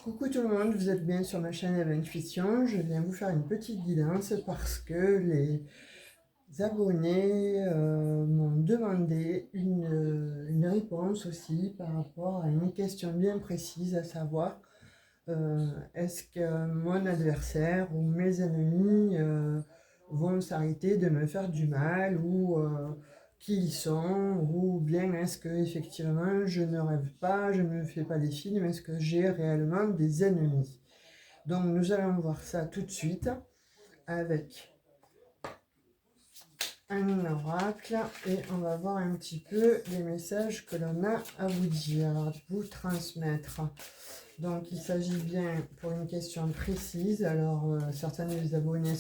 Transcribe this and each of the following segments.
Coucou tout le monde, vous êtes bien sur ma chaîne Eve Intuition. Je viens vous faire une petite guidance parce que les abonnés m'ont demandé une réponse aussi par rapport à une question bien précise, à savoir est-ce que mon adversaire ou mes ennemis vont s'arrêter de me faire du mal ou qui ils sont, ou bien est-ce que effectivement je ne rêve pas, je ne me fais pas des films, est-ce que j'ai réellement des ennemis? Donc nous allons voir ça tout de suite avec un oracle et on va voir un petit peu les messages que l'on a à vous dire, à vous transmettre. Donc il s'agit bien pour une question précise. Alors certains des abonnés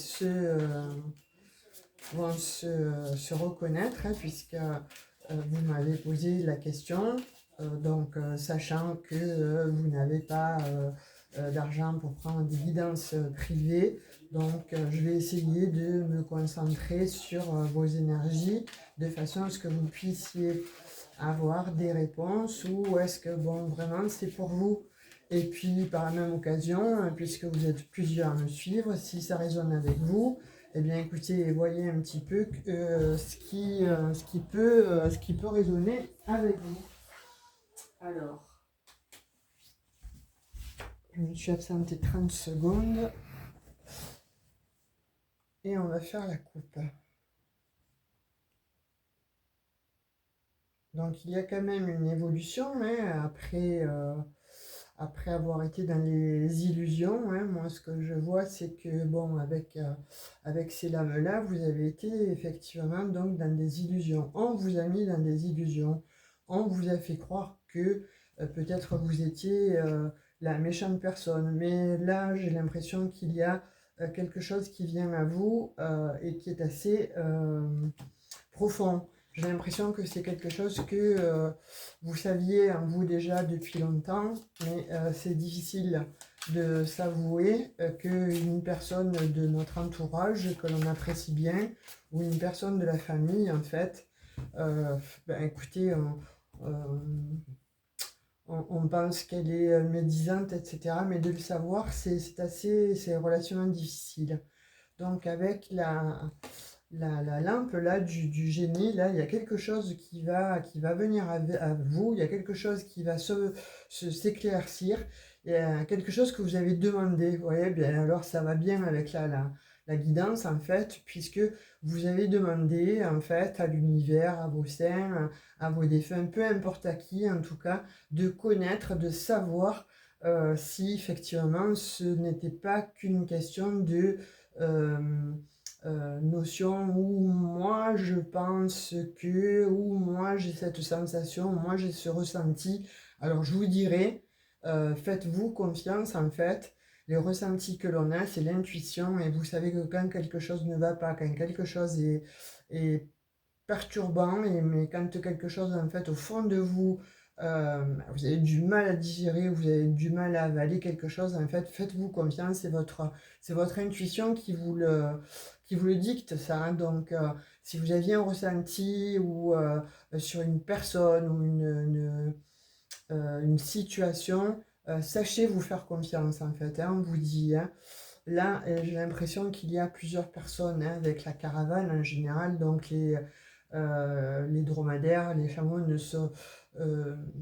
vont se reconnaître puisque vous m'avez posé la question. Sachant que vous n'avez pas d'argent pour prendre des guidances privées, je vais essayer de me concentrer sur vos énergies de façon à ce que vous puissiez avoir des réponses, ou est-ce que bon vraiment c'est pour vous. Et puis par la même occasion, puisque vous êtes plusieurs à me suivre, si ça résonne avec vous, eh bien écoutez, voyez un petit peu ce qui peut résonner avec vous. Alors, je me suis absentée 30 secondes et on va faire la coupe. Donc il y a quand même une évolution après avoir été dans les illusions. Moi ce que je vois c'est que bon avec ces lames-là, vous avez été effectivement donc dans des illusions. On vous a mis dans des illusions. On vous a fait croire que peut-être vous étiez la méchante personne. Mais là j'ai l'impression qu'il y a quelque chose qui vient à vous et qui est assez profond. J'ai l'impression que c'est quelque chose que vous saviez en vous déjà depuis longtemps, mais c'est difficile de s'avouer qu'une personne de notre entourage que l'on apprécie bien, ou une personne de la famille en fait, écoutez, on pense qu'elle est médisante, etc. Mais de le savoir, c'est relativement difficile. Donc avec la lampe là du génie, là il y a quelque chose qui va venir à vous, il y a quelque chose qui va s'éclaircir, il y a quelque chose que vous avez demandé. Vous voyez bien, alors ça va bien avec la guidance en fait, puisque vous avez demandé en fait à l'univers, à vos saints, à vos défunts, peu importe à qui en tout cas, de connaître, de savoir si effectivement ce n'était pas qu'une question de euh, notion où moi je pense que, ou moi j'ai cette sensation, moi j'ai ce ressenti. Alors je vous dirais, faites-vous confiance en fait. Les ressentis que l'on a, c'est l'intuition, et vous savez que quand quelque chose ne va pas, quand quelque chose est perturbant, mais quand quelque chose en fait au fond de vous, vous avez du mal à digérer, vous avez du mal à avaler quelque chose, en fait, faites-vous confiance, c'est votre intuition qui vous le dicte ça. Si vous aviez un ressenti ou sur une personne ou une situation, sachez vous faire confiance en fait. On vous dit. Là, j'ai l'impression qu'il y a plusieurs personnes avec la caravane en général, donc les dromadaires, les chameaux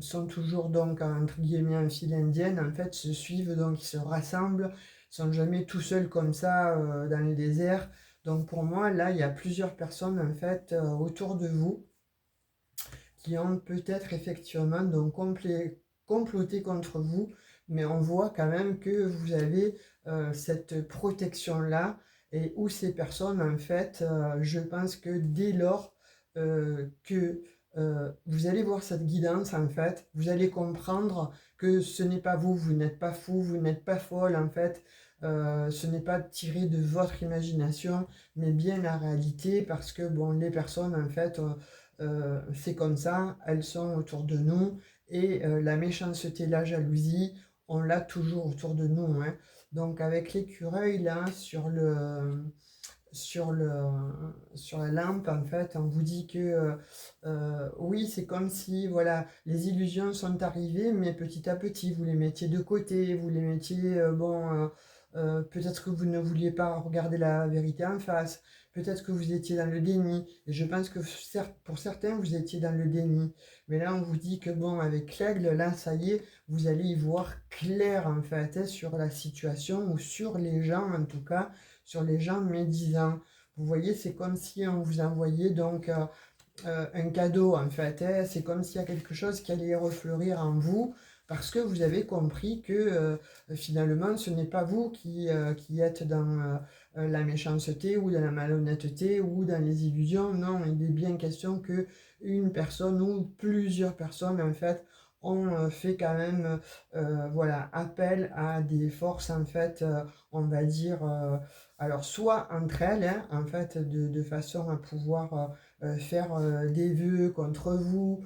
sont toujours donc entre guillemets en file indienne, en fait, se suivent, donc ils se rassemblent, ils sont jamais tout seuls comme ça dans les déserts. Donc pour moi, là, il y a plusieurs personnes en fait autour de vous qui ont peut-être effectivement donc comploté contre vous, mais on voit quand même que vous avez cette protection-là, et où ces personnes, en fait, je pense que dès lors que vous allez voir cette guidance, en fait, vous allez comprendre que ce n'est pas vous, vous n'êtes pas fou, vous n'êtes pas folle, en fait, ce n'est pas tiré de votre imagination, mais bien la réalité, parce que, bon, les personnes, en fait, c'est comme ça, elles sont autour de nous, et la méchanceté, la jalousie, on l'a toujours autour de nous. Donc avec l'écureuil là sur le, sur la lampe, en fait, on vous dit que oui, c'est comme si, voilà, les illusions sont arrivées, mais petit à petit, vous les mettiez de côté, vous les mettiez, peut-être que vous ne vouliez pas regarder la vérité en face, peut-être que vous étiez dans le déni, et je pense que certes, pour certains, vous étiez dans le déni, mais là, on vous dit que, bon, avec l'aigle, là, ça y est, vous allez y voir clair, en fait, hein, sur la situation, ou sur les gens, en tout cas, sur les gens médisants. Vous voyez, c'est comme si on vous envoyait donc un cadeau en fait, hein. C'est comme s'il y a quelque chose qui allait refleurir en vous parce que vous avez compris que finalement ce n'est pas vous qui êtes dans la méchanceté ou dans la malhonnêteté ou dans les illusions. Non, il est bien question que une personne ou plusieurs personnes en fait ont fait quand même voilà, appel à des forces en fait, on va dire, alors soit entre elles, hein, en fait, de façon à pouvoir faire des vœux contre vous.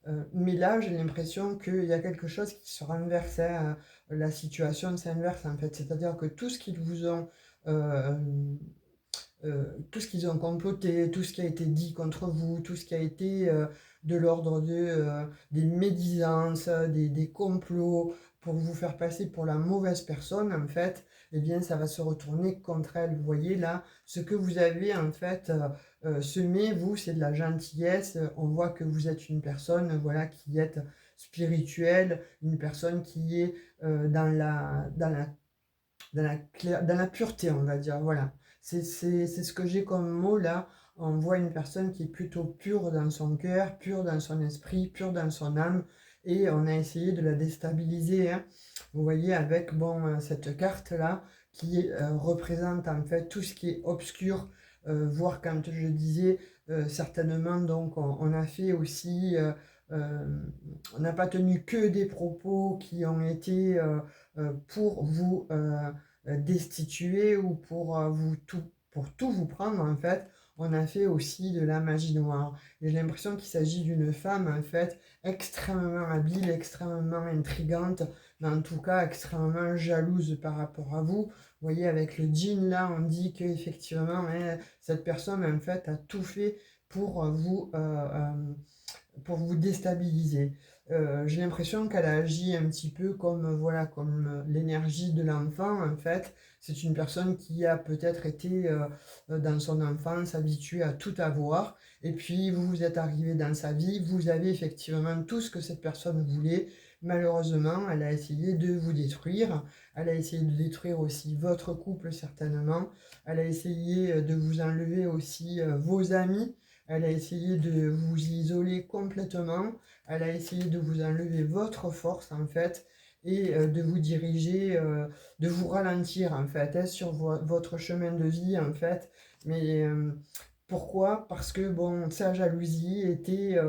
euh, mais là, j'ai l'impression qu'il y a quelque chose qui se renverse, hein, la situation s'inverse en fait. C'est-à-dire que tout ce qu'ils vous ont euh, tout ce qu'ils ont comploté, tout ce qui a été dit contre vous, tout ce qui a été de l'ordre des médisances, des complots pour vous faire passer pour la mauvaise personne, en fait, eh bien, ça va se retourner contre elle. Vous voyez là, ce que vous avez en fait semé, vous, c'est de la gentillesse. On voit que vous êtes une personne, voilà, qui est spirituelle, une personne qui est dans la pureté, on va dire. Voilà. C'est ce que j'ai comme mot là. On voit une personne qui est plutôt pure dans son cœur, pure dans son esprit, pure dans son âme. Et on a essayé de la déstabiliser, hein. Vous voyez, avec bon, cette carte-là qui représente en fait tout ce qui est obscur. Voire quand je disais certainement, donc on a fait aussi, euh, on n'a pas tenu que des propos qui ont été pour vous destituer ou pour pour tout vous prendre en fait. On a fait aussi de la magie noire. Et j'ai l'impression qu'il s'agit d'une femme en fait extrêmement habile, extrêmement intrigante, mais en tout cas extrêmement jalouse par rapport à vous. Vous voyez, avec le djinn là, on dit qu'effectivement, hein, cette personne en fait a tout fait pour pour vous déstabiliser. J'ai l'impression qu'elle agit un petit peu comme, voilà, comme l'énergie de l'enfant, en fait. C'est une personne qui a peut-être été, dans son enfance, habituée à tout avoir. Et puis, vous êtes arrivé dans sa vie, vous avez effectivement tout ce que cette personne voulait. Malheureusement, elle a essayé de vous détruire. Elle a essayé de détruire aussi votre couple, certainement. Elle a essayé de vous enlever aussi vos amis. Elle a essayé de vous isoler complètement. Elle a essayé de vous enlever votre force, en fait, et de vous diriger, de vous ralentir, en fait, hein, sur votre chemin de vie, en fait. Mais pourquoi? Parce que, bon, sa jalousie était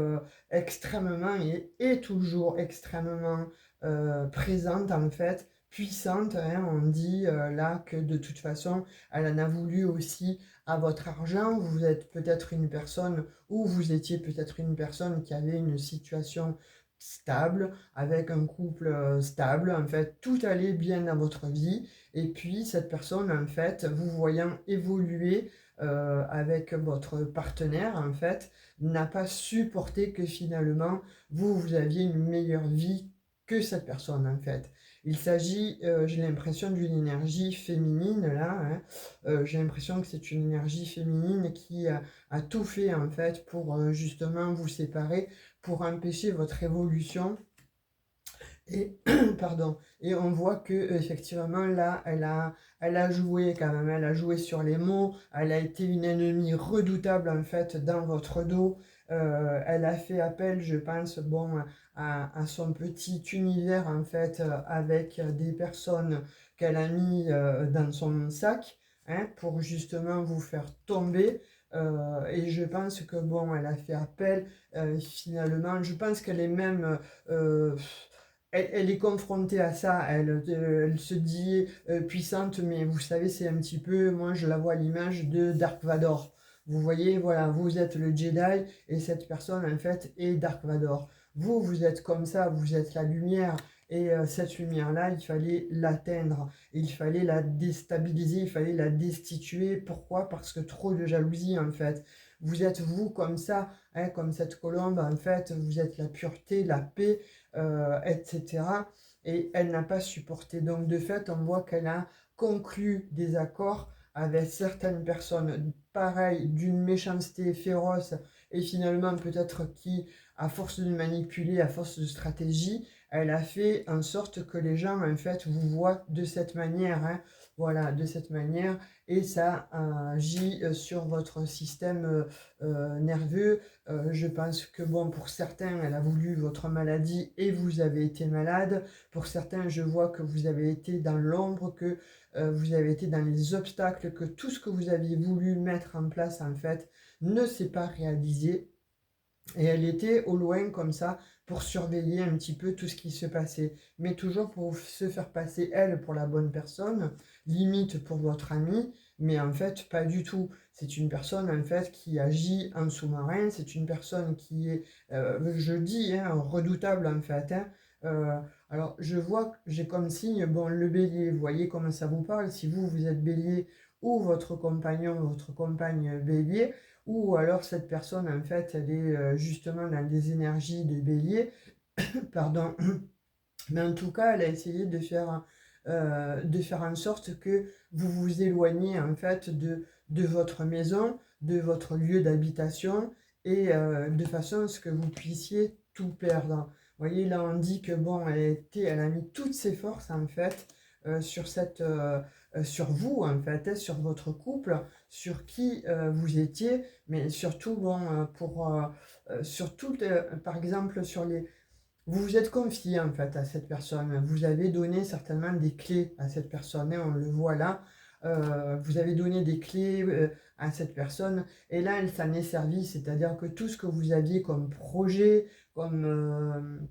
extrêmement et est toujours extrêmement présente, en fait, puissante, hein. On dit là que de toute façon, elle en a voulu aussi à votre argent. Vous êtes peut-être une personne ou vous étiez peut-être une personne qui avait une situation stable, avec un couple stable, en fait, tout allait bien dans votre vie, et puis cette personne, en fait, vous voyant évoluer avec votre partenaire, en fait, n'a pas supporté que finalement, vous aviez une meilleure vie que cette personne, en fait. Il s'agit, j'ai l'impression, d'une énergie féminine, là, hein. J'ai l'impression que c'est une énergie féminine qui a tout fait en fait pour justement vous séparer, pour empêcher votre évolution. Et pardon. Et on voit que effectivement là, elle a joué quand même, elle a joué sur les mots. Elle a été une ennemie redoutable en fait dans votre dos. Elle a fait appel, je pense, bon, à son petit univers en fait, avec des personnes qu'elle a mis dans son sac, hein, pour justement vous faire tomber. Et je pense que bon, elle a fait appel finalement. Je pense qu'elle est même euh, elle est confrontée à ça, elle se dit puissante, mais vous savez, c'est un petit peu, moi je la vois à l'image de Dark Vador. Vous voyez, voilà, vous êtes le Jedi et cette personne en fait est Dark Vador. Vous êtes comme ça, vous êtes la lumière Et cette lumière-là, il fallait l'atteindre, il fallait la déstabiliser, il fallait la destituer. Pourquoi? Parce que trop de jalousie, en fait. Vous êtes vous comme ça, hein, comme cette colombe, en fait, vous êtes la pureté, la paix, etc. Et elle n'a pas supporté. Donc, de fait, on voit qu'elle a conclu des accords avec certaines personnes, pareil, d'une méchanceté féroce, et finalement, peut-être qui, à force de manipuler, à force de stratégie, elle a fait en sorte que les gens, en fait, vous voient de cette manière, hein, voilà, de cette manière, et ça agit sur votre système nerveux. Je pense que, bon, pour certains, elle a voulu votre maladie et vous avez été malade. Pour certains, je vois que vous avez été dans l'ombre, que vous avez été dans les obstacles, que tout ce que vous aviez voulu mettre en place, en fait, ne s'est pas réalisé. Et elle était au loin comme ça pour surveiller un petit peu tout ce qui se passait. Mais toujours pour se faire passer elle pour la bonne personne, limite pour votre amie, mais en fait pas du tout. C'est une personne en fait qui agit en sous-marin, c'est une personne qui est, je dis, hein, redoutable en fait, hein. Alors je vois que j'ai comme signe, bon, le bélier, vous voyez comment ça vous parle, si vous, vous êtes bélier ou votre compagnon, votre compagne bélier, ou alors cette personne, en fait, elle est justement dans des énergies de bélier, pardon, mais en tout cas, elle a essayé de faire en sorte que vous vous éloigniez, en fait, de votre maison, de votre lieu d'habitation, et de façon à ce que vous puissiez tout perdre. Vous voyez, là, on dit que, bon, elle a mis toutes ses forces, en fait, sur sur vous, en fait, hein, sur votre couple, sur qui vous étiez, mais surtout, bon, surtout, par exemple, sur les... Vous vous êtes confié, en fait, à cette personne. Vous avez donné certainement des clés à cette personne, hein, on le voit là. Vous avez donné des clés à cette personne, et là, elle s'en est servie, c'est-à-dire que tout ce que vous aviez comme projet, comme...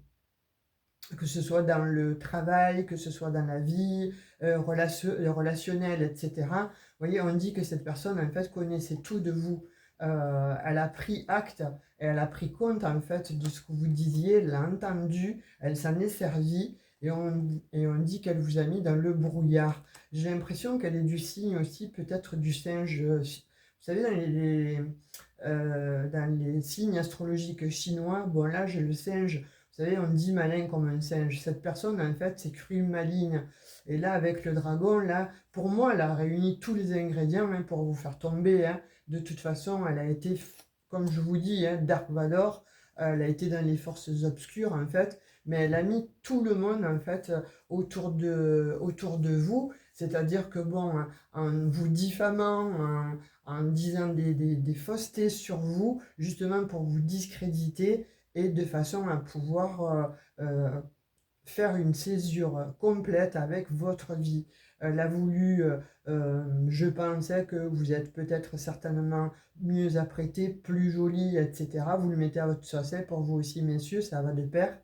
que ce soit dans le travail, que ce soit dans la vie relationnelle, etc. Vous voyez, on dit que cette personne, en fait, connaissait tout de vous. Elle a pris acte et elle a pris compte, en fait, de ce que vous disiez, elle l'a entendu, elle s'en est servie, et on dit qu'elle vous a mis dans le brouillard. J'ai l'impression qu'elle est du signe aussi, peut-être du singe. Vous savez, dans les signes astrologiques chinois, bon là, j'ai le singe. Vous savez, on dit malin comme un singe. Cette personne, en fait, c'est cru maligne. Et là, avec le dragon, là, pour moi, elle a réuni tous les ingrédients, hein, pour vous faire tomber, hein. De toute façon, elle a été, comme je vous dis, hein, Dark Vador. Elle a été dans les forces obscures, en fait. Mais elle a mis tout le monde, en fait, autour de vous. C'est-à-dire que, bon, hein, en vous diffamant, en disant des faussetés sur vous, justement pour vous discréditer, et de façon à pouvoir faire une césure complète avec votre vie. Elle a voulu, je pensais que vous êtes peut-être certainement mieux apprêté, plus joli, etc. Vous le mettez à votre sauce, pour vous aussi, messieurs, ça va de pair.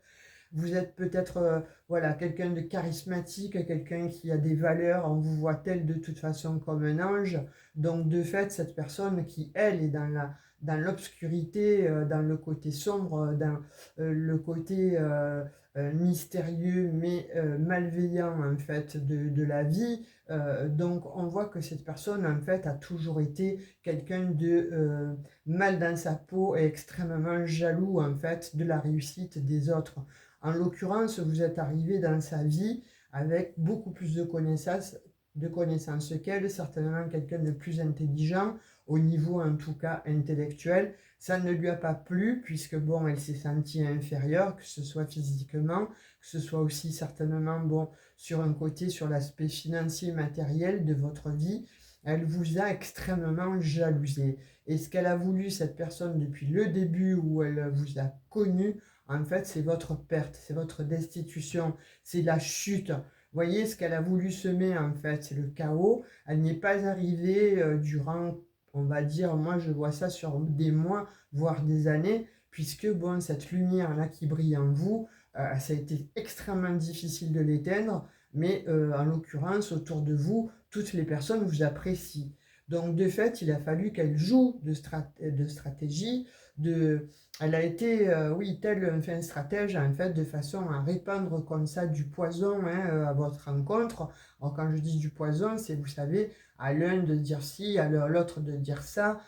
Vous êtes peut-être voilà, quelqu'un de charismatique, quelqu'un qui a des valeurs, on vous voit tel de toute façon comme un ange. Donc de fait, cette personne qui, elle, est dans l'obscurité, dans le côté sombre, dans le côté mystérieux mais malveillant, en fait, de la vie. Donc on voit que cette personne, en fait, a toujours été quelqu'un de mal dans sa peau et extrêmement jaloux, en fait, de la réussite des autres. En l'occurrence, vous êtes arrivé dans sa vie avec beaucoup plus de connaissances qu'elle, certainement quelqu'un de plus intelligent, au niveau en tout cas intellectuel. Ça ne lui a pas plu, puisque bon, elle s'est sentie inférieure, que ce soit physiquement, que ce soit aussi certainement, bon, sur un côté, sur l'aspect financier, matériel de votre vie. Elle vous a extrêmement jalousé. Et ce qu'elle a voulu, cette personne, depuis le début où elle vous a connu, en fait, c'est votre perte, c'est votre destitution, c'est la chute. Voyez ce qu'elle a voulu semer, en fait, c'est le chaos. Elle n'est pas arrivée durant, on va dire, moi je vois ça sur des mois, voire des années, puisque bon, cette lumière-là qui brille en vous, ça a été extrêmement difficile de l'éteindre, mais en l'occurrence, autour de vous, toutes les personnes vous apprécient. Donc, de fait, il a fallu qu'elle joue de stratégie, elle a été, oui, telle un stratège, en fait, de façon à répandre comme ça du poison, hein, à votre rencontre. Alors, quand je dis du poison, c'est, vous savez, à l'un de dire ci, à l'autre de dire ça,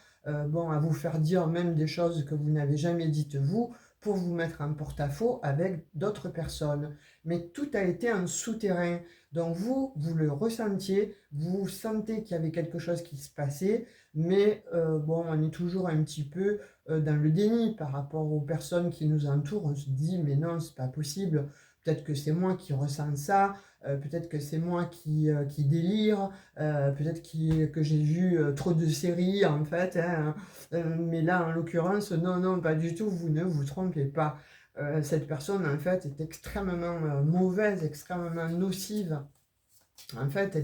bon, à vous faire dire même des choses que vous n'avez jamais dites vous, pour vous mettre en porte-à-faux avec d'autres personnes. Mais tout a été un souterrain. Donc vous le ressentiez, vous sentez qu'il y avait quelque chose qui se passait, mais bon, on est toujours un petit peu dans le déni par rapport aux personnes qui nous entourent. On se dit, mais non, c'est pas possible. Peut-être que c'est moi qui ressens ça, peut-être que c'est moi qui délire, peut-être que j'ai vu trop de séries en fait, hein, mais là en l'occurrence, non, non, pas du tout, vous ne vous trompez pas. Cette personne en fait est extrêmement mauvaise, extrêmement nocive. En fait,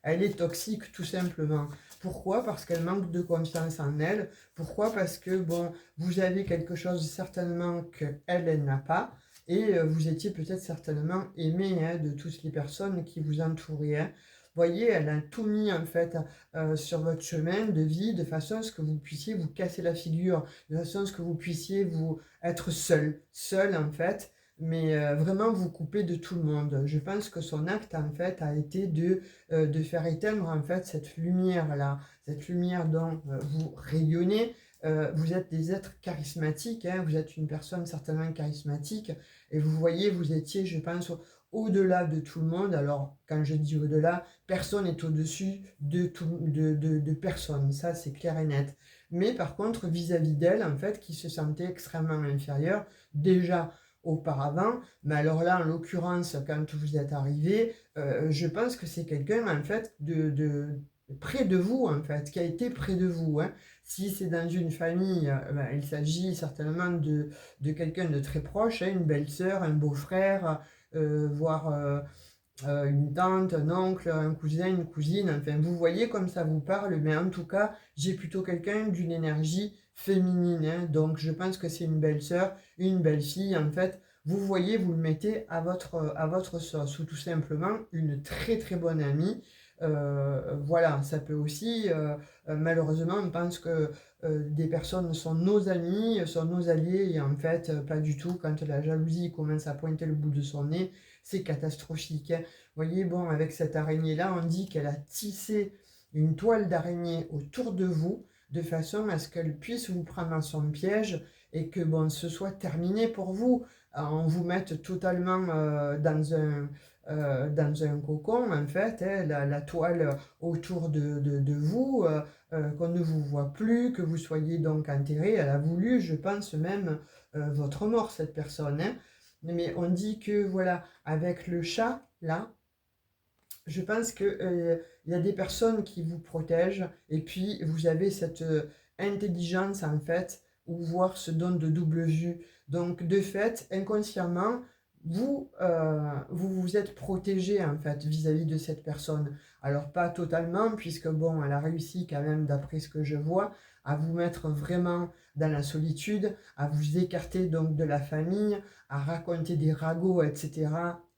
elle est toxique tout simplement. Pourquoi? Parce qu'elle manque de confiance en elle. Pourquoi? Parce que, bon, vous avez quelque chose certainement qu'elle, elle n'a pas. Et vous étiez peut-être certainement aimé, hein, de toutes les personnes qui vous entouraient, hein. Voyez, elle a tout mis en fait sur votre chemin de vie de façon à ce que vous puissiez vous casser la figure, de façon à ce que vous puissiez vous être seul en fait, mais vraiment vous couper de tout le monde. Je pense que son acte en fait a été de faire éteindre en fait cette lumière-là, cette lumière dont vous rayonnez. Vous êtes des êtres charismatiques, hein, vous êtes une personne certainement charismatique, et vous voyez, vous étiez, je pense, au-delà de tout le monde. Alors, quand je dis au-delà, personne n'est au-dessus de personne, ça c'est clair et net. Mais par contre, vis-à-vis d'elle, en fait, qui se sentait extrêmement inférieure, déjà auparavant, mais alors là, en l'occurrence, quand vous êtes arrivé, je pense que c'est quelqu'un, en fait, près de vous, en fait, qui a été près de vous, hein. Si c'est dans une famille, ben, il s'agit certainement de quelqu'un de très proche, hein, une belle-sœur, un beau-frère, voire une tante, un oncle, un cousin, une cousine, enfin vous voyez comme ça vous parle, mais en tout cas, j'ai plutôt quelqu'un d'une énergie féminine, hein. Donc je pense que c'est une belle-sœur, une belle-fille, en fait, vous voyez, vous le mettez à votre sauce, ou tout simplement une très très bonne amie. Voilà, ça peut aussi, malheureusement, on pense que des personnes sont nos amis, sont nos alliés, et en fait, pas du tout. Quand la jalousie commence à pointer le bout de son nez, c'est catastrophique, hein. Vous voyez, bon, avec cette araignée-là, on dit qu'elle a tissé une toile d'araignée autour de vous, de façon à ce qu'elle puisse vous prendre dans son piège, et que, bon, ce soit terminé pour vous. On vous mette totalement dans un cocon, en fait, hein, la toile autour de vous, qu'on ne vous voit plus, que vous soyez donc enterré. Elle a voulu, je pense même, votre mort, cette personne, hein. Mais on dit que, voilà, avec le chat, là, je pense que, il y a des personnes qui vous protègent, et puis vous avez cette intelligence, en fait, ou voir ce don de double vue. Donc, de fait, inconsciemment, vous vous êtes protégé, en fait, vis-à-vis de cette personne. Alors, pas totalement, puisque, bon, elle a réussi quand même, d'après ce que je vois, à vous mettre vraiment dans la solitude, à vous écarter donc de la famille, à raconter des ragots, etc.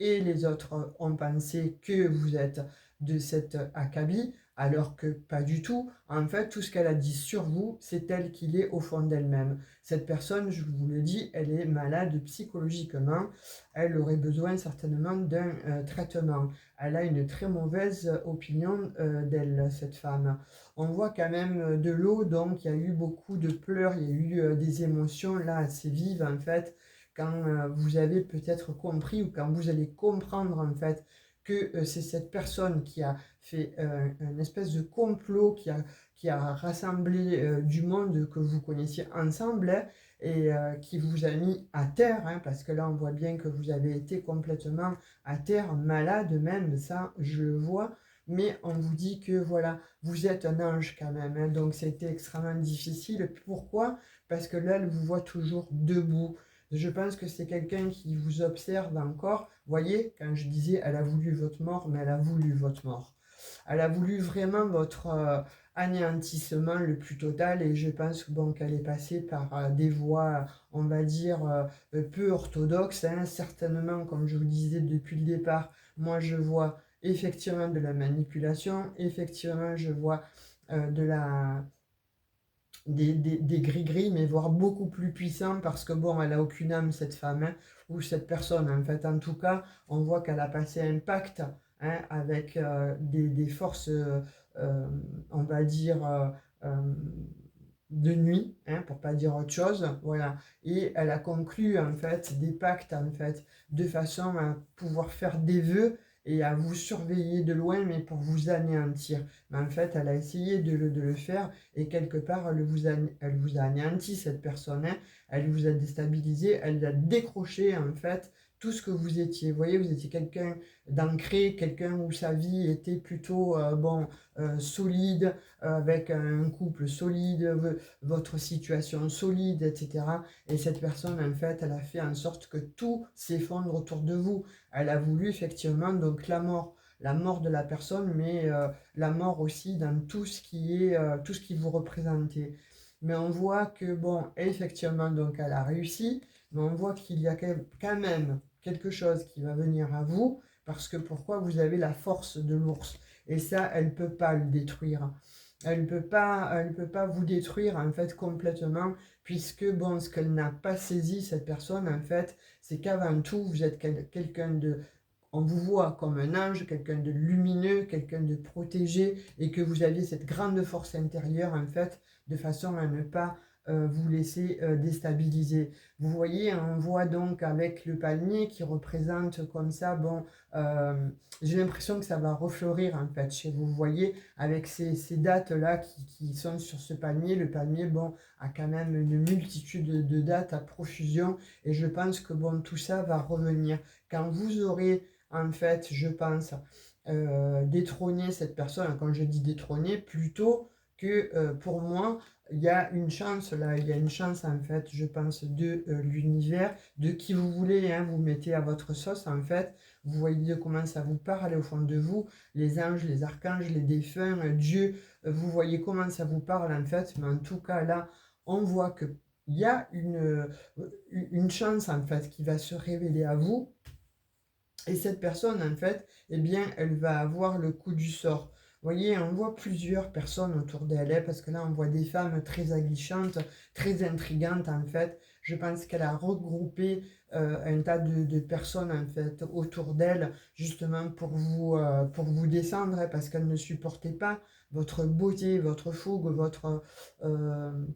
Et les autres ont pensé que vous êtes de cet acabit, alors que pas du tout. En fait, tout ce qu'elle a dit sur vous, c'est elle qui l'est au fond d'elle-même. Cette personne, je vous le dis, elle est malade psychologiquement. Elle aurait besoin certainement d'un traitement. Elle a une très mauvaise opinion d'elle, cette femme. On voit quand même de l'eau, donc il y a eu beaucoup de pleurs, il y a eu des émotions là assez vives en fait, quand vous avez peut-être compris, ou quand vous allez comprendre en fait que c'est cette personne qui a fait une espèce de complot, qui a rassemblé du monde que vous connaissiez ensemble, hein, et qui vous a mis à terre, hein, parce que là on voit bien que vous avez été complètement à terre, malade même, ça je le vois, mais on vous dit que voilà, vous êtes un ange quand même, hein, donc c'était extrêmement difficile. Pourquoi? Parce que là, elle vous voit toujours debout. Je pense que c'est quelqu'un qui vous observe encore. Voyez, quand je disais elle a voulu votre mort, mais elle a voulu votre mort. Elle a voulu vraiment votre anéantissement le plus total, et je pense bon, qu'elle est passée par des voies, on va dire, peu orthodoxes, hein. Certainement, comme je vous disais depuis le départ, moi je vois effectivement de la manipulation, effectivement je vois de la des gris-gris, mais voire beaucoup plus puissants, parce que bon, elle a aucune âme, cette femme, hein, ou cette personne, en fait. En tout cas, on voit qu'elle a passé un pacte, hein, avec des forces, on va dire, euh, de nuit, hein, pour pas dire autre chose, voilà. Et elle a conclu, en fait, des pactes, en fait, de façon à pouvoir faire des vœux et à vous surveiller de loin, mais pour vous anéantir. Mais en fait, elle a essayé de le faire, et quelque part, elle vous a anéanti, cette personne, hein. Elle vous a déstabilisé, elle a décroché, en fait, tout ce que vous étiez. Vous voyez, vous étiez quelqu'un d'ancré, quelqu'un où sa vie était plutôt, solide, avec un couple solide, votre situation solide, etc. Et cette personne, en fait, elle a fait en sorte que tout s'effondre autour de vous. Elle a voulu effectivement donc la mort de la personne, mais la mort aussi dans tout ce qui est, tout ce qui vous représentez. Mais on voit que, bon, effectivement, donc elle a réussi, mais on voit qu'il y a quand même quelque chose qui va venir à vous, parce que pourquoi vous avez la force de l'ours. Et ça, elle ne peut pas le détruire. Elle peut pas vous détruire, en fait, complètement, puisque, bon, ce qu'elle n'a pas saisi, cette personne, en fait, c'est qu'avant tout, vous êtes quelqu'un de... On vous voit comme un ange, quelqu'un de lumineux, quelqu'un de protégé, et que vous avez cette grande force intérieure, en fait, de façon à ne pas vous laisser déstabiliser. Vous voyez, on voit donc avec le palmier qui représente comme ça, bon, euh, j'ai l'impression que ça va refleurir, en fait, chez vous. Vous voyez, avec ces dates-là qui sont sur ce palmier, le palmier, bon, a quand même une multitude de dates à profusion, et je pense que, bon, tout ça va revenir. Quand vous aurez, en fait, je pense, détrôné cette personne, quand je dis détrôner, plutôt que, pour moi, il y a une chance là, il y a une chance, en fait, je pense, de l'univers, de qui vous voulez, hein, vous mettez à votre sauce, en fait, vous voyez de comment ça vous parle au fond de vous, les anges, les archanges, les défunts, Dieu, vous voyez comment ça vous parle, en fait, mais en tout cas là, on voit que il y a une chance, en fait, qui va se révéler à vous, et cette personne, en fait, eh bien, elle va avoir le coup du sort. Vous voyez, on voit plusieurs personnes autour d'elle, hein, parce que là, on voit des femmes très aguichantes, très intrigantes, en fait. Je pense qu'elle a regroupé un tas de personnes, en fait, autour d'elle, justement pour vous descendre, hein, parce qu'elle ne supportait pas votre beauté, votre fougue,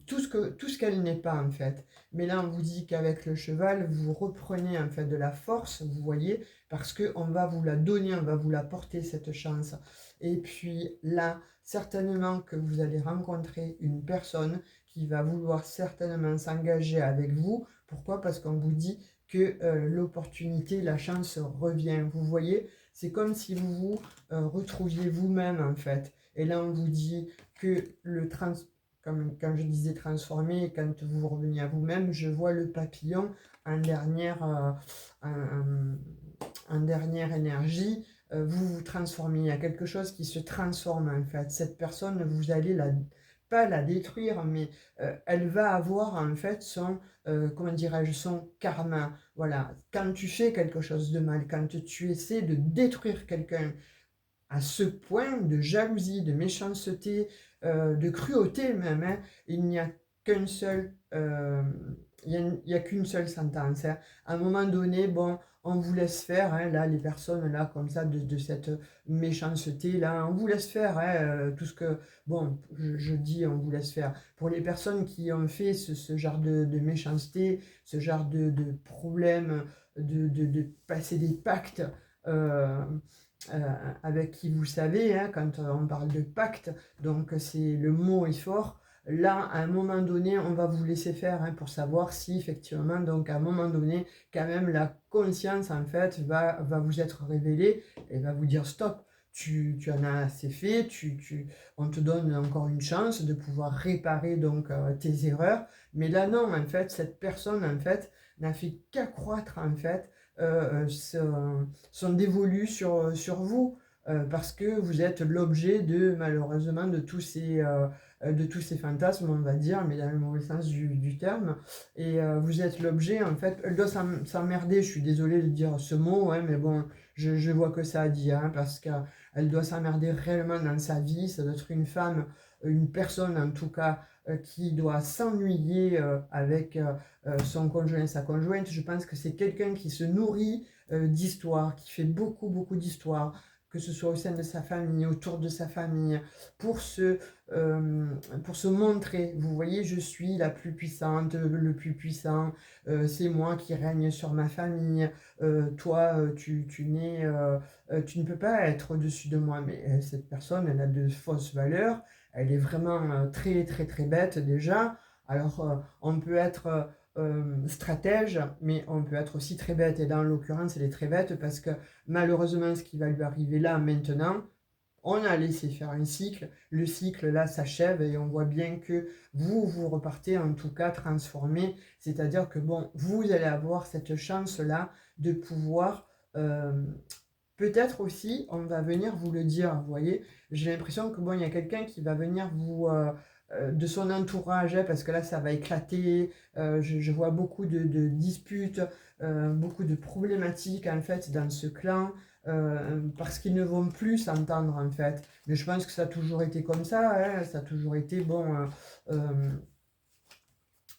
tout ce qu'elle n'est pas, en fait. Mais là, on vous dit qu'avec le cheval, vous reprenez, en fait, de la force, vous voyez, parce qu'on va vous la donner, on va vous la porter, cette chance. Et puis là, certainement que vous allez rencontrer une personne qui va vouloir certainement s'engager avec vous. Pourquoi? Parce qu'on vous dit que l'opportunité, la chance revient. Vous voyez, c'est comme si vous vous retrouviez vous-même, en fait. Et là, on vous dit que comme quand je disais transformer, quand vous revenez à vous-même, je vois le papillon en en dernière énergie, vous vous transformez. Il y a quelque chose qui se transforme, en fait. Cette personne, vous allez pas la détruire, mais elle va avoir, en fait, comment dirais-je, son karma. Voilà. Quand tu fais quelque chose de mal, quand tu essaies de détruire quelqu'un à ce point de jalousie, de méchanceté, de cruauté même, hein, il n'y a qu'un seul, il y a qu'une seule sentence, hein. À un moment donné, bon, on vous laisse faire, hein, là, les personnes là, comme ça, de cette méchanceté là, on vous laisse faire, hein, tout ce que, bon, je dis, on vous laisse faire. Pour les personnes qui ont fait ce genre de méchanceté, ce genre de problème, de passer des pactes. euh, euh, avec qui vous savez, hein, quand on parle de pacte, donc c'est le mot est fort. Là, à un moment donné, on va vous laisser faire, hein, pour savoir si effectivement, donc à un moment donné, quand même, la conscience, en fait, va vous être révélée et va vous dire stop. Tu en as assez fait, on te donne encore une chance de pouvoir réparer donc tes erreurs. Mais là, non, en fait, cette personne, en fait, n'a fait qu'accroître, en fait, son dévolu sur vous. parce que vous êtes l'objet de, malheureusement, de tous ces fantasmes, on va dire, mais dans le mauvais sens du terme. Et vous êtes l'objet, en fait, elle doit s'emmerder, je suis désolée de dire ce mot, hein, mais bon, je vois que ça à dire, hein, parce qu'elle doit s'emmerder réellement dans sa vie, ça doit être une femme, une personne en tout cas, qui doit s'ennuyer avec son conjoint, sa conjointe. Je pense que c'est quelqu'un qui se nourrit d'histoires, qui fait beaucoup, beaucoup d'histoires, que ce soit au sein de sa famille, autour de sa famille, pour se, euh, pour se montrer. Vous voyez, je suis la plus puissante, le plus puissant, c'est moi qui règne sur ma famille, toi, tu ne peux pas être au-dessus de moi. Mais cette personne, elle a de fausses valeurs, elle est vraiment très, très, très bête déjà. Alors, on peut être stratège, mais on peut être aussi très bête. Et dans l'occurrence, elle est très bête parce que malheureusement, ce qui va lui arriver là, maintenant, on a laissé faire un cycle. Le cycle là s'achève et on voit bien que vous repartez en tout cas transformé. C'est-à-dire que bon, vous allez avoir cette chance-là de pouvoir peut-être aussi, on va venir vous le dire, vous voyez, j'ai l'impression que bon, il y a quelqu'un qui va venir de son entourage, hein, parce que là, ça va éclater, je vois beaucoup de disputes, beaucoup de problématiques, en fait, dans ce clan, parce qu'ils ne vont plus s'entendre, en fait. Mais je pense que ça a toujours été comme ça, hein, ça a toujours été, bon,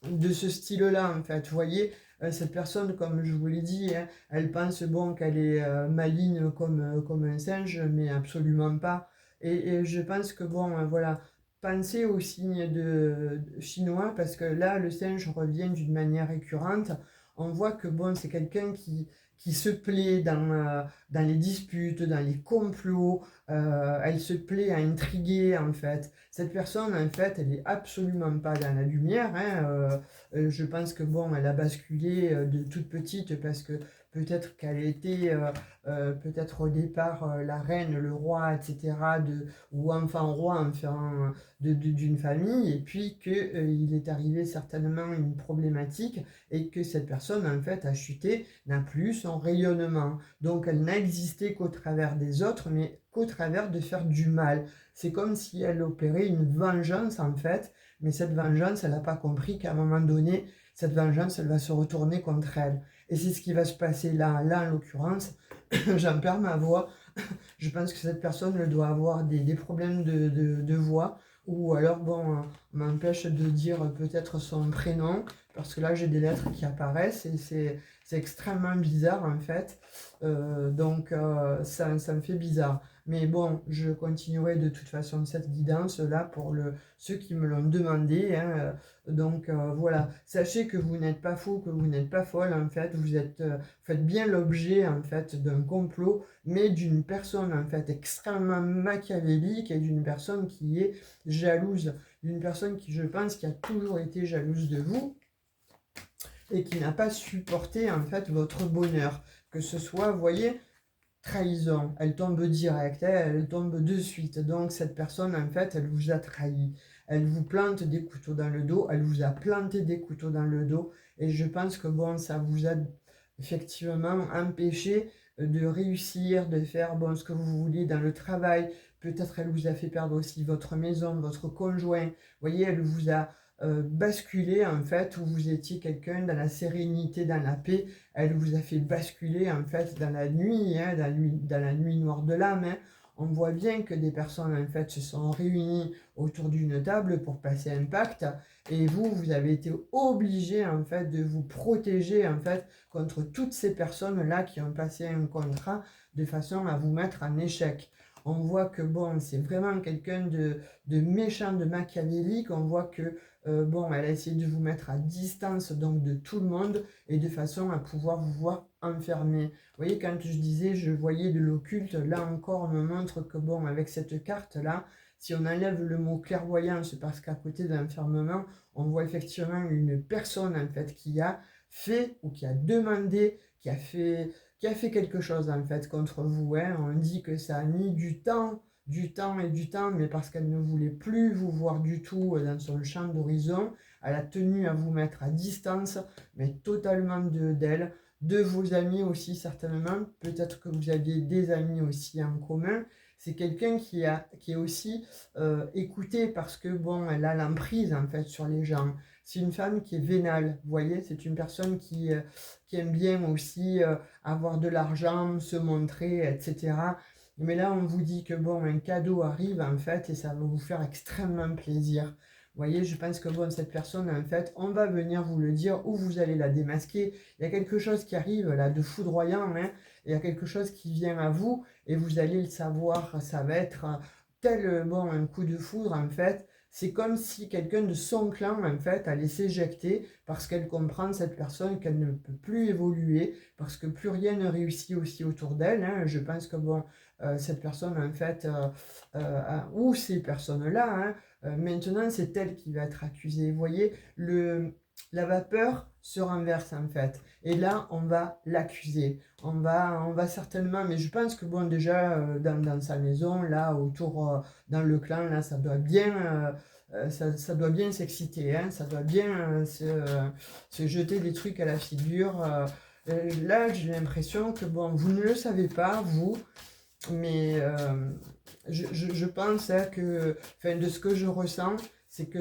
de ce style-là, en fait. Vous voyez, cette personne, comme je vous l'ai dit, hein, elle pense bon qu'elle est maligne comme un singe, mais absolument pas. Et je pense que bon, voilà, pensez au signe de chinois, parce que là, le singe revient d'une manière récurrente. On voit que bon, c'est quelqu'un qui se plaît dans les disputes, dans les complots, elle se plaît à intriguer, en fait. Cette personne, en fait, elle est absolument pas dans la lumière, hein, je pense que bon, elle a basculé de toute petite parce que peut-être qu'elle était peut-être au départ la reine, le roi, etc. Ou enfant roi, enfin d'une famille, et puis qu'il est arrivé certainement une problématique et que cette personne en fait a chuté, n'a plus son rayonnement. Donc elle n'a existé qu'au travers des autres, mais qu'au travers de faire du mal. C'est comme si elle opérait une vengeance en fait, mais cette vengeance, elle n'a pas compris qu'à un moment donné, cette vengeance, elle va se retourner contre elle. Et c'est ce qui va se passer là. Là, en l'occurrence, j'en perds ma voix. Je pense que cette personne elle doit avoir des problèmes de voix. Ou alors, bon, on m'empêche de dire peut-être son prénom. Parce que là, j'ai des lettres qui apparaissent. Et c'est extrêmement bizarre, en fait. Ça me fait bizarre. Mais bon, je continuerai de toute façon cette guidance-là pour ceux qui me l'ont demandé, hein. Voilà, sachez que vous n'êtes pas fou, que vous n'êtes pas folle, en fait. Faites bien l'objet, en fait, d'un complot, mais d'une personne, en fait, extrêmement machiavélique et d'une personne qui est jalouse. D'une personne qui, je pense, qui a toujours été jalouse de vous et qui n'a pas supporté, en fait, votre bonheur. Que ce soit, vous voyez, trahison, elle tombe direct, hein, elle tombe de suite. Donc cette personne, en fait, elle vous a trahi. Elle vous plante des couteaux dans le dos, elle vous a planté des couteaux dans le dos. Et je pense que bon, ça vous a effectivement empêché de réussir, de faire bon, ce que vous vouliez dans le travail. Peut-être elle vous a fait perdre aussi votre maison, votre conjoint. Vous voyez, elle vous a basculé en fait, où vous étiez quelqu'un dans la sérénité, dans la paix. Elle vous a fait basculer en fait dans la nuit, hein, dans la nuit noire de l'âme, hein. On voit bien que des personnes en fait se sont réunies autour d'une table pour passer un pacte et vous avez été obligé en fait de vous protéger en fait contre toutes ces personnes-là qui ont passé un contrat de façon à vous mettre en échec. On voit que bon, c'est vraiment quelqu'un de méchant, de machiavélique. On voit que bon, elle a essayé de vous mettre à distance donc de tout le monde et de façon à pouvoir vous voir enfermé. Vous voyez, quand je disais je voyais de l'occulte, là encore on me montre que bon, avec cette carte-là, si on enlève le mot clairvoyance, parce qu'à côté de l'enfermement, on voit effectivement une personne en fait qui a fait ou qui a demandé, qui a fait quelque chose en fait contre vous, hein. On dit que ça a mis du temps et du temps, mais parce qu'elle ne voulait plus vous voir du tout dans son champ d'horizon, elle a tenu à vous mettre à distance, mais totalement d'elle. de vos amis aussi certainement, peut-être que vous aviez des amis aussi en commun. C'est quelqu'un qui est aussi écouté parce que, bon, elle a l'emprise en fait sur les gens. C'est une femme qui est vénale, vous voyez, c'est une personne qui aime bien aussi avoir de l'argent, se montrer, etc. Mais là, on vous dit que, bon, un cadeau arrive en fait et ça va vous faire extrêmement plaisir. Vous voyez, je pense que bon, cette personne, en fait, on va venir vous le dire ou vous allez la démasquer. Il y a quelque chose qui arrive là de foudroyant, hein. Il y a quelque chose qui vient à vous et vous allez le savoir. Ça va être tel bon, un coup de foudre, en fait. C'est comme si quelqu'un de son clan, en fait, allait s'éjecter parce qu'elle comprend, cette personne, qu'elle ne peut plus évoluer, parce que plus rien ne réussit aussi autour d'elle, hein. Je pense que bon, cette personne, en fait, ou ces personnes-là, hein, maintenant, c'est elle qui va être accusée. Vous voyez, la vapeur se renverse en fait. Et là, on va l'accuser. On va certainement, mais je pense que bon, déjà, dans sa maison, là, autour, dans le clan, là, ça doit bien s'exciter, hein, ça doit bien se jeter des trucs à la figure. Là, j'ai l'impression que bon, vous ne le savez pas, vous, mais je pense hein, que, enfin, de ce que je ressens, c'est que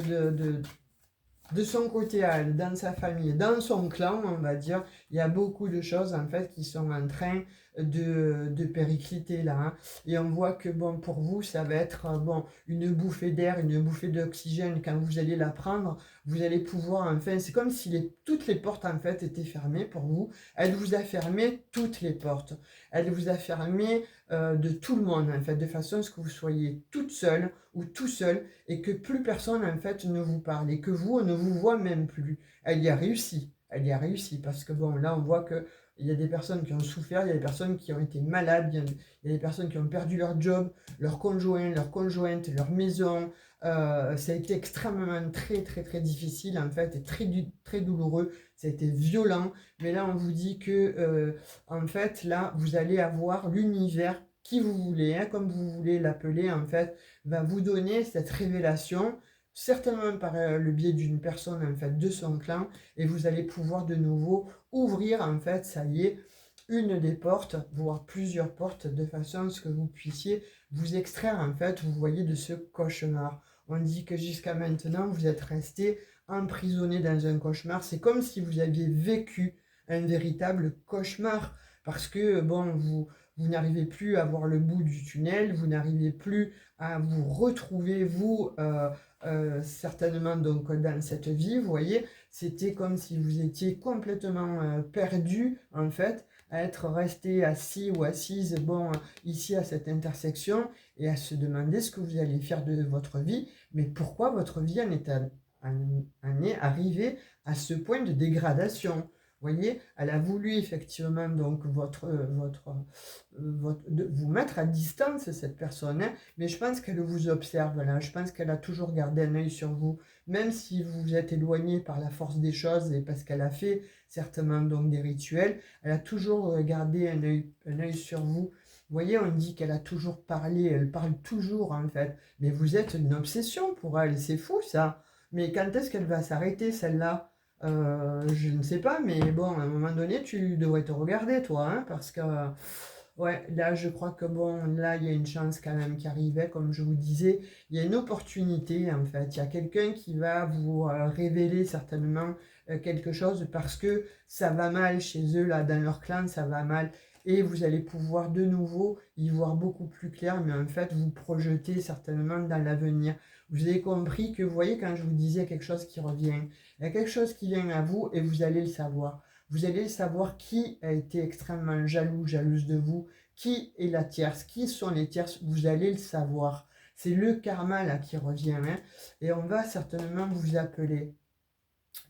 de son côté, elle, dans sa famille, dans son clan, on va dire, il y a beaucoup de choses en fait qui sont en train de péricliter là, hein. Et on voit que bon, pour vous, ça va être bon, une bouffée d'air, une bouffée d'oxygène. Quand vous allez la prendre, vous allez pouvoir, enfin, c'est comme si toutes les portes en fait étaient fermées pour vous. Elle vous a fermé toutes les portes. Elle vous a fermé de tout le monde en fait, de façon à ce que vous soyez toute seule ou tout seul et que plus personne en fait ne vous parle et que vous, on ne vous voit même plus. Elle y a réussi, elle y a réussi parce que bon, là on voit que il y a des personnes qui ont souffert, il y a des personnes qui ont été malades, il y a des personnes qui ont perdu leur job, leur conjoint, leur conjointe, leur maison. Ça a été extrêmement très difficile en fait et très douloureux. Ça a été violent. Mais là on vous dit que en fait là vous allez avoir l'univers qui vous voulez, hein, comme vous voulez l'appeler en fait, va vous donner cette révélation, certainement par le biais d'une personne en fait de son clan, et vous allez pouvoir de nouveau ouvrir en fait, ça y est, une des portes, voire plusieurs portes, de façon à ce que vous puissiez vous extraire en fait, vous voyez, de ce cauchemar. On dit que jusqu'à maintenant, vous êtes resté emprisonné dans un cauchemar. C'est comme si vous aviez vécu un véritable cauchemar, parce que bon, vous n'arrivez plus à voir le bout du tunnel, vous n'arrivez plus à vous retrouver, vous, certainement donc dans cette vie, vous voyez, c'était comme si vous étiez complètement perdu, en fait, à être resté assis ou assise, bon, ici à cette intersection, et à se demander ce que vous allez faire de votre vie, mais pourquoi votre vie en est arrivée à ce point de dégradation. Vous voyez, elle a voulu effectivement donc vous mettre à distance, cette personne, hein, mais je pense qu'elle vous observe là, je pense qu'elle a toujours gardé un œil sur vous, même si vous vous êtes éloigné par la force des choses et parce qu'elle a fait certainement donc des rituels, elle a toujours gardé un œil sur vous. Vous voyez, on dit qu'elle a toujours parlé, elle parle toujours en fait, mais vous êtes une obsession pour elle, c'est fou ça. Mais quand est-ce qu'elle va s'arrêter celle-là? Je ne sais pas, mais bon, à un moment donné, tu devrais te regarder, toi, hein, parce que, ouais, là, je crois que, bon, là, il y a une chance quand même qui arrivait, comme je vous disais, il y a une opportunité, en fait, il y a quelqu'un qui va vous révéler certainement quelque chose, parce que ça va mal chez eux, là, dans leur clan, ça va mal, et vous allez pouvoir de nouveau y voir beaucoup plus clair, mais en fait, vous projeter certainement dans l'avenir. Vous avez compris que, vous voyez, quand je vous disais quelque chose qui revient, il y a quelque chose qui vient à vous et vous allez le savoir. Vous allez savoir qui a été extrêmement jaloux, jalouse de vous, qui est la tierce, qui sont les tierces, vous allez le savoir. C'est le karma là qui revient, hein, et on va certainement vous appeler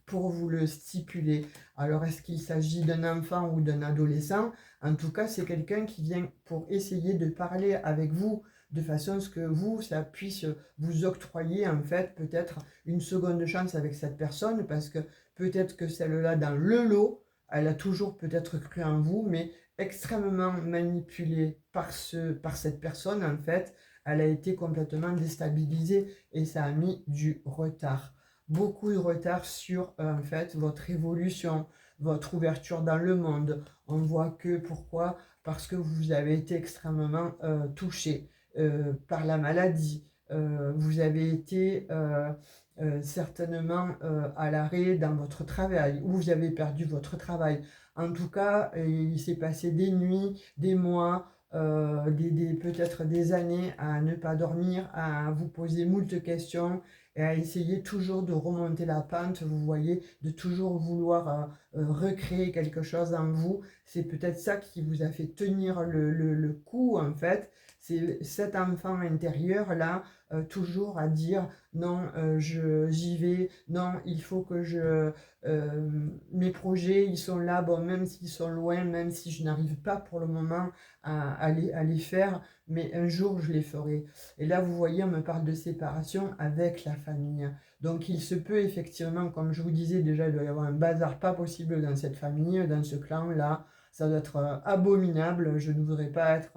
pour vous le stipuler. Alors, est-ce qu'il s'agit d'un enfant ou d'un adolescent? En tout cas, c'est quelqu'un qui vient pour essayer de parler avec vous de façon à ce que vous, ça puisse vous octroyer en fait peut-être une seconde chance avec cette personne, parce que peut-être que celle-là dans le lot, elle a toujours peut-être cru en vous, mais extrêmement manipulée par cette personne en fait, elle a été complètement déstabilisée et ça a mis du retard, beaucoup de retard sur en fait votre évolution, votre ouverture dans le monde. On voit que, pourquoi? Parce que vous avez été extrêmement touché par la maladie. Vous avez été certainement à l'arrêt dans votre travail, ou vous avez perdu votre travail. En tout cas, il s'est passé des nuits, des mois, peut-être des années à ne pas dormir, à vous poser moult questions et à essayer toujours de remonter la pente, vous voyez, de toujours vouloir recréer quelque chose en vous. C'est peut-être ça qui vous a fait tenir le coup, en fait. C'est cet enfant intérieur là, toujours à dire non, j'y vais, non, il faut que mes projets, ils sont là, bon, même s'ils sont loin, même si je n'arrive pas pour le moment à les faire, mais un jour je les ferai. Et là, vous voyez, on me parle de séparation avec la famille. Donc il se peut effectivement, comme je vous disais déjà, il doit y avoir un bazar pas possible dans cette famille, dans ce clan-là. Ça doit être abominable, je ne voudrais pas être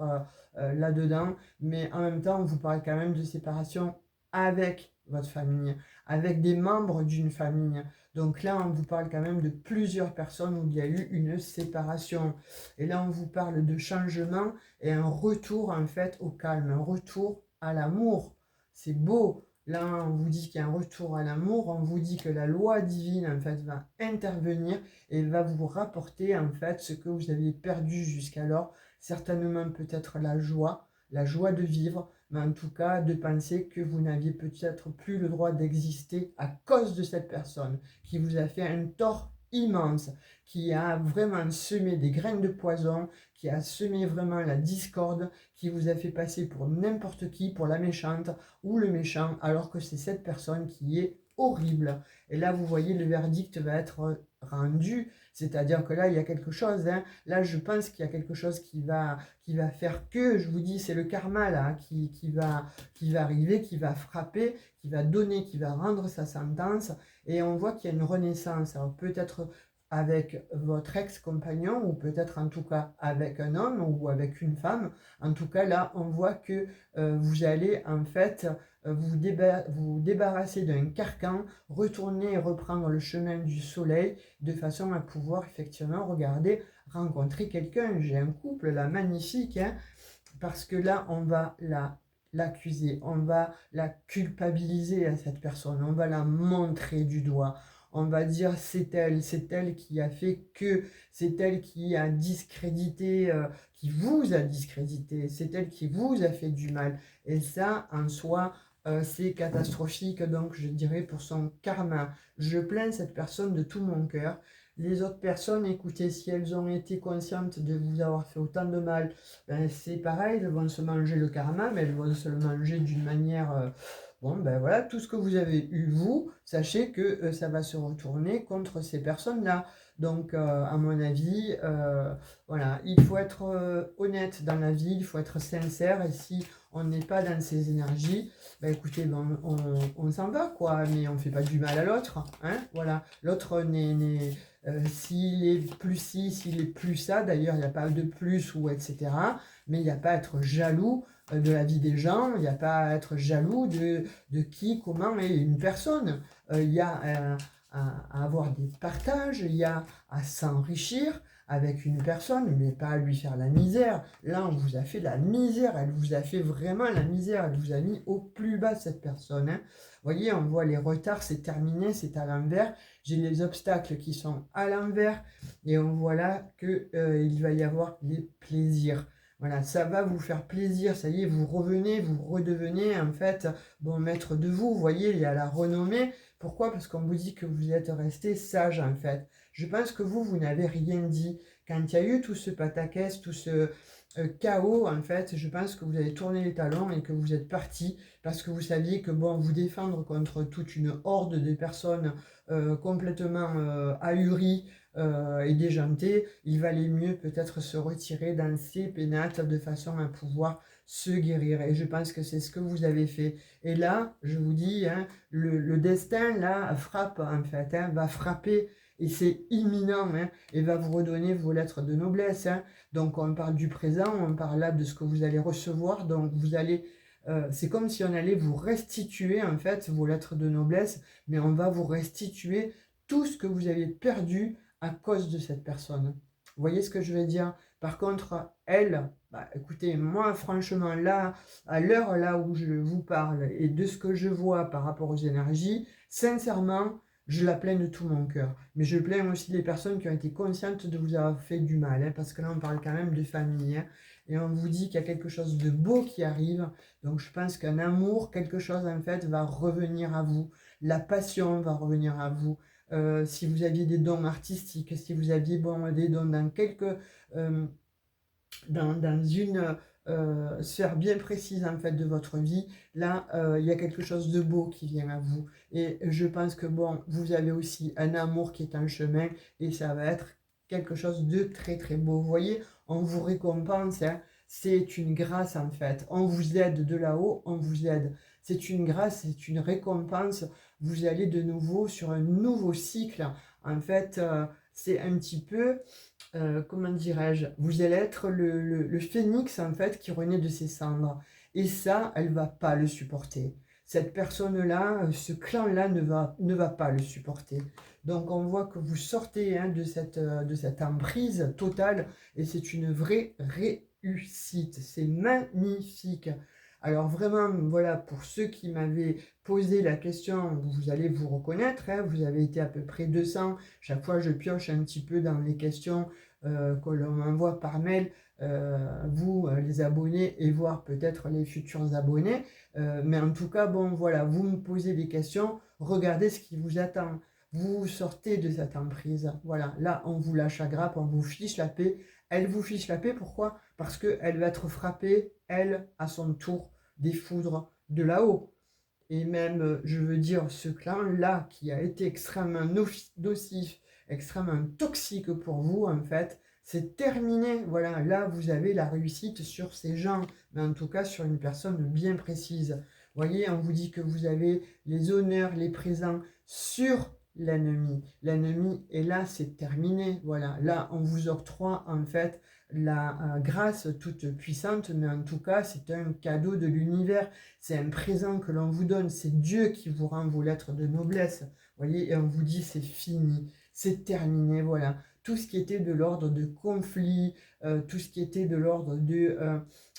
là-dedans, mais en même temps, on vous parle quand même de séparation avec votre famille, avec des membres d'une famille. Donc là, on vous parle quand même de plusieurs personnes où il y a eu une séparation. Et là, on vous parle de changement et un retour en fait au calme, un retour à l'amour. C'est beau. Là, on vous dit qu'il y a un retour à l'amour, on vous dit que la loi divine en fait va intervenir et va vous rapporter en fait ce que vous aviez perdu jusqu'alors, certainement peut-être la joie de vivre, mais en tout cas de penser que vous n'aviez peut-être plus le droit d'exister à cause de cette personne qui vous a fait un tort immense, qui a vraiment semé des graines de poison, qui a semé vraiment la discorde, qui vous a fait passer pour n'importe qui, pour la méchante ou le méchant, alors que c'est cette personne qui est horrible. Et là, vous voyez, le verdict va être rendu, c'est-à-dire que là, il y a quelque chose, hein. Là, je pense qu'il y a quelque chose qui va faire que, je vous dis, c'est le karma là, qui va arriver, qui va frapper, qui va donner, qui va rendre sa sentence, et on voit qu'il y a une renaissance. Alors peut-être avec votre ex-compagnon, ou peut-être en tout cas avec un homme ou avec une femme. En tout cas, là, on voit que vous allez en fait vous débarrasser d'un carcan, retourner et reprendre le chemin du soleil, de façon à pouvoir effectivement regarder, rencontrer quelqu'un. J'ai un couple là magnifique, hein, parce que là, on va l'accuser, on va la culpabiliser à cette personne, on va la montrer du doigt, on va dire c'est elle qui a fait que, c'est elle qui a discrédité, qui vous a discrédité, c'est elle qui vous a fait du mal. Et ça, en soi, c'est catastrophique, donc je dirais pour son karma. Je plains cette personne de tout mon cœur. Les autres personnes, écoutez, si elles ont été conscientes de vous avoir fait autant de mal, ben c'est pareil, elles vont se manger le karma, mais elles vont se le manger d'une manière... bon, ben voilà, tout ce que vous avez eu, vous, sachez que ça va se retourner contre ces personnes-là. Donc, à mon avis, voilà, il faut être honnête dans la vie, il faut être sincère, et si on n'est pas dans ces énergies, ben écoutez, ben, on s'en va, quoi, mais on ne fait pas du mal à l'autre, hein, voilà. L'autre s'il est plus ci, s'il est plus ça, d'ailleurs, il n'y a pas de plus ou etc. Mais il n'y a pas à être jaloux de la vie des gens, il n'y a pas à être jaloux de qui, comment est une personne. Il y a à avoir des partages, il y a à s'enrichir avec une personne, mais pas à lui faire la misère. Là, on vous a fait la misère, elle vous a fait vraiment la misère, elle vous a mis au plus bas cette personne, hein. Vous voyez, on voit les retards, c'est terminé, c'est à l'envers. J'ai les obstacles qui sont à l'envers, et on voit là qu'il va y avoir des plaisirs. Voilà, ça va vous faire plaisir, ça y est, vous revenez, vous redevenez en fait bon maître de vous. Vous voyez, il y a la renommée. Pourquoi? Parce qu'on vous dit que vous êtes resté sage en fait. Je pense que vous n'avez rien dit. Quand il y a eu tout ce pataquès, tout ce chaos, en fait, je pense que vous avez tourné les talons et que vous êtes parti parce que vous saviez que, bon, vous défendre contre toute une horde de personnes complètement ahuries et déjantées, il valait mieux peut-être se retirer dans ses pénates de façon à pouvoir se guérir. Et je pense que c'est ce que vous avez fait. Et là, je vous dis, hein, le destin, là, frappe, en fait, hein, va frapper, et c'est imminent, hein, et va vous redonner vos lettres de noblesse, hein. Donc, on parle du présent, on parle là de ce que vous allez recevoir, donc vous allez... c'est comme si on allait vous restituer, en fait, vos lettres de noblesse, mais on va vous restituer tout ce que vous avez perdu à cause de cette personne. Vous voyez ce que je veux dire? Par contre, elle, bah, écoutez, moi, franchement, là, à l'heure là où je vous parle et de ce que je vois par rapport aux énergies, sincèrement, je la plains de tout mon cœur. Mais je plains aussi les personnes qui ont été conscientes de vous avoir fait du mal, hein, parce que là, on parle quand même de famille, hein, et on vous dit qu'il y a quelque chose de beau qui arrive. Donc, je pense qu'un amour, quelque chose, en fait, va revenir à vous. La passion va revenir à vous. Si vous aviez des dons artistiques, si vous aviez bon, des dons dans euh, dans une sphère bien précise en fait de votre vie, là il y a quelque chose de beau qui vient à vous. Et je pense que bon, vous avez aussi un amour qui est en chemin et ça va être quelque chose de très très beau. Vous voyez, on vous récompense, hein. C'est une grâce en fait. On vous aide de là-haut, on vous aide. C'est une grâce, c'est une récompense. Vous allez de nouveau sur un nouveau cycle. En fait, c'est un petit peu comment dirais-je, vous allez être le phénix en fait qui renaît de ses cendres. Et ça, elle va pas le supporter. Cette personne-là, ce clan-là ne va pas le supporter. Donc on voit que vous sortez hein, de cette emprise totale et c'est une vraie réussite. C'est magnifique. Alors vraiment, voilà, pour ceux qui m'avaient posé la question, vous allez vous reconnaître, hein, vous avez été à peu près 200. Chaque fois, je pioche un petit peu dans les questions que l'on m'envoie par mail, vous les abonnés et voir peut-être les futurs abonnés. Mais en tout cas, bon voilà, vous me posez des questions, regardez ce qui vous attend. Vous sortez de cette emprise. Voilà, là on vous lâche la grappe, on vous fiche la paix. Elle vous fiche la paix, pourquoi? Parce qu'elle va être frappée, elle, à son tour, des foudres de là-haut. Et même, je veux dire, ce clan-là, qui a été extrêmement nocif, extrêmement toxique pour vous, en fait, c'est terminé. Voilà, là, vous avez la réussite sur ces gens, mais en tout cas sur une personne bien précise. Vous voyez, on vous dit que vous avez les honneurs, les présents sur l'ennemi. L'ennemi, et là, c'est terminé. Voilà, là, on vous octroie, en fait, la grâce toute puissante, mais en tout cas, c'est un cadeau de l'univers. C'est un présent que l'on vous donne, c'est Dieu qui vous rend vos lettres de noblesse. Voyez, et on vous dit c'est fini, c'est terminé, voilà. Tout ce qui était de l'ordre de conflit, tout ce qui était de l'ordre de...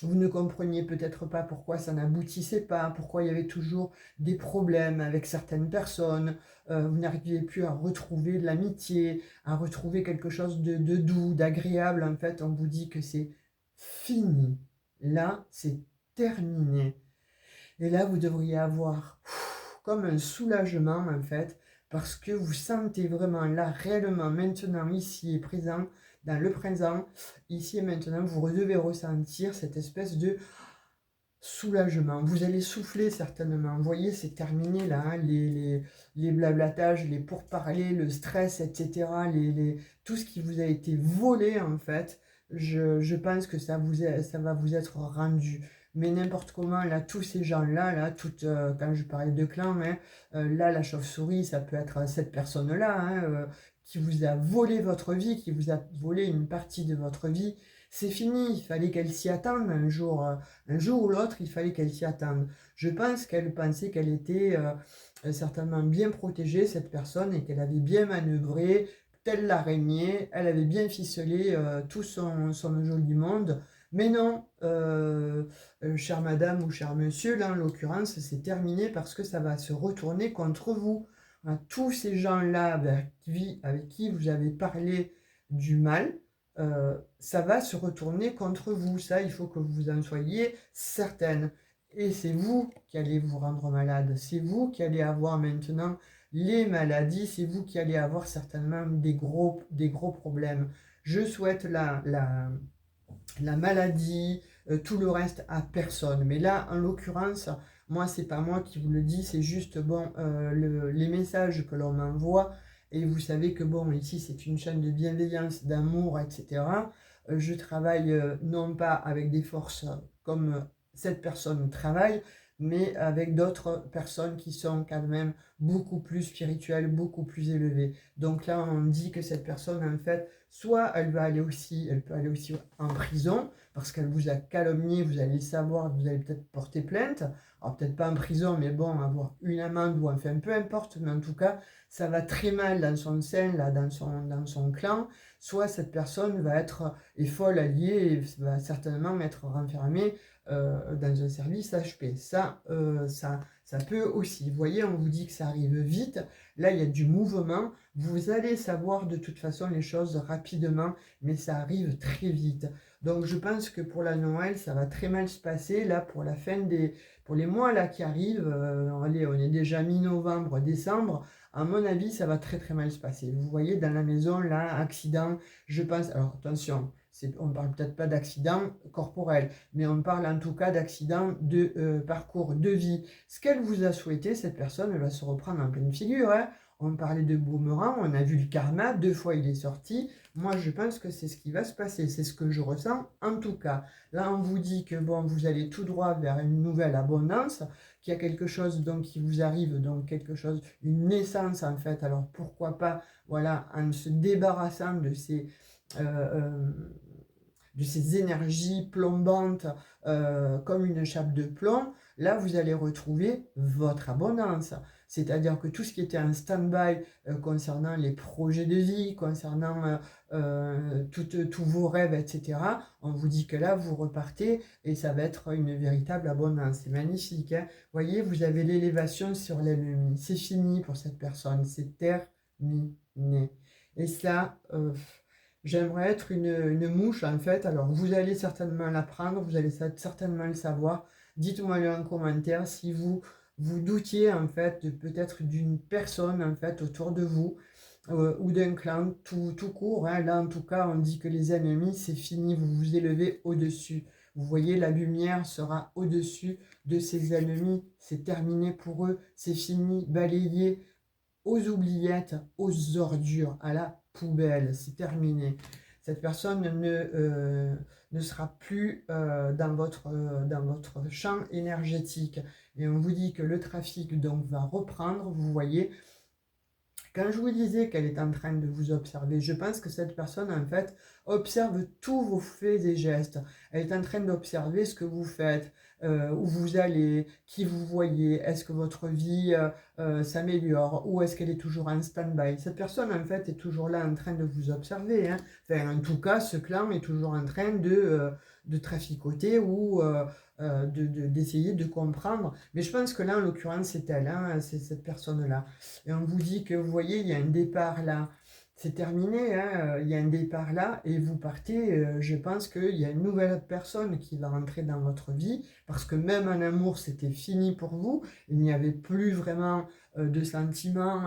vous ne compreniez peut-être pas pourquoi ça n'aboutissait pas, pourquoi il y avait toujours des problèmes avec certaines personnes, vous n'arriviez plus à retrouver de l'amitié, à retrouver quelque chose de doux, d'agréable. En fait, on vous dit que c'est fini. Là, c'est terminé. Et là, vous devriez avoir comme un soulagement, en fait, parce que vous sentez vraiment là, réellement, maintenant, ici et présent, dans le présent, ici et maintenant, vous devez ressentir cette espèce de soulagement. Vous allez souffler certainement. Vous voyez, c'est terminé là, hein, les blablatages, les pourparlers, le stress, etc. Tout ce qui vous a été volé, en fait, je pense que ça va vous être rendu. Mais n'importe comment, là, tous ces gens-là, là, quand je parlais de clan, hein, là, la chauve-souris, ça peut être cette personne-là, hein, qui vous a volé votre vie, qui vous a volé une partie de votre vie. C'est fini, il fallait qu'elle s'y attende un jour ou l'autre, il fallait qu'elle s'y attende. Je pense qu'elle pensait qu'elle était certainement bien protégée, cette personne, et qu'elle avait bien manœuvré, telle l'araignée, elle avait bien ficelé tout son joli monde. Mais non, chère madame ou cher monsieur, là en l'occurrence, c'est terminé parce que ça va se retourner contre vous. Voilà, tous ces gens-là avec qui vous avez parlé du mal, ça va se retourner contre vous. Ça, il faut que vous en soyez certaine. Et c'est vous qui allez vous rendre malade. C'est vous qui allez avoir maintenant les maladies. C'est vous qui allez avoir certainement des gros problèmes. Je souhaite la maladie, tout le reste à personne. Mais là, en l'occurrence, moi, c'est pas moi qui vous le dis, c'est juste bon, les messages que l'on m'envoie. Et vous savez que bon, ici, c'est une chaîne de bienveillance, d'amour, etc. Je travaille non pas avec des forces comme cette personne travaille, mais avec d'autres personnes qui sont quand même beaucoup plus spirituelles, beaucoup plus élevées. Donc là, on dit que cette personne, en fait, soit elle peut aller aussi en prison, parce qu'elle vous a calomnié, vous allez le savoir, vous allez peut-être porter plainte. Alors peut-être pas en prison, mais bon, avoir une amende ou enfin peu importe, mais en tout cas, ça va très mal dans son sein, là, dans son clan. Soit cette personne est folle alliée et va certainement être renfermée dans un service HP. Ça peut aussi. Vous voyez, on vous dit que ça arrive vite. Là, il y a du mouvement. Vous allez savoir de toute façon les choses rapidement, mais ça arrive très vite. Donc, je pense que pour la Noël, ça va très mal se passer. Là, pour les mois là qui arrivent, allez, on est déjà mi-novembre, décembre. À mon avis, ça va très très mal se passer. Vous voyez, dans la maison, là, accident, je pense. Alors, attention, on ne parle peut-être pas d'accident corporel, mais on parle en tout cas d'accident de parcours de vie. Ce qu'elle vous a souhaité, cette personne, elle va se reprendre en pleine figure. Hein. On parlait de boomerang, on a vu le karma, 2 fois il est sorti. Moi, je pense que c'est ce qui va se passer, c'est ce que je ressens en tout cas. Là, on vous dit que bon, vous allez tout droit vers une nouvelle abondance, qu'il y a quelque chose donc qui vous arrive, donc quelque chose, une naissance en fait. Alors pourquoi pas, voilà, en se débarrassant euh, euh, de ces énergies plombantes comme une chape de plomb, là vous allez retrouver votre abondance. C'est-à-dire que tout ce qui était en stand-by concernant les projets de vie, concernant tous vos rêves, etc., on vous dit que là vous repartez et ça va être une véritable abondance. C'est magnifique. Hein. Vous voyez, vous avez l'élévation sur l'ennemi. C'est fini pour cette personne, c'est terminé. Et ça, j'aimerais être une mouche en fait. Alors vous allez certainement l'apprendre, vous allez certainement le savoir. Dites-moi le en commentaire si vous doutiez en fait peut-être d'une personne en fait autour de vous ou d'un clan tout court. Hein. Là en tout cas on dit que les ennemis c'est fini, vous vous élevez au-dessus. Vous voyez la lumière sera au-dessus de ces ennemis, c'est terminé pour eux, c'est fini, balayé aux oubliettes, aux ordures, à la poubelle, c'est terminé. Cette personne ne sera plus dans votre champ énergétique. Et on vous dit que le trafic donc va reprendre, vous voyez. Quand je vous disais qu'elle est en train de vous observer, je pense que cette personne, en fait, observe tous vos faits et gestes. Elle est en train d'observer ce que vous faites, où vous allez, qui vous voyez, est-ce que votre vie s'améliore, ou est-ce qu'elle est toujours en stand-by. Cette personne, en fait, est toujours là en train de vous observer. Hein. Enfin, en tout cas, ce clan est toujours en train de traficoter ou d'essayer de comprendre. Mais je pense que là, en l'occurrence, c'est elle, hein, c'est cette personne-là. Et on vous dit que, vous voyez, il y a un départ là. C'est terminé, hein, il y a un départ là et vous partez. Je pense qu'il y a une nouvelle personne qui va rentrer dans votre vie parce que même en amour, c'était fini pour vous. Il n'y avait plus vraiment de sentiments,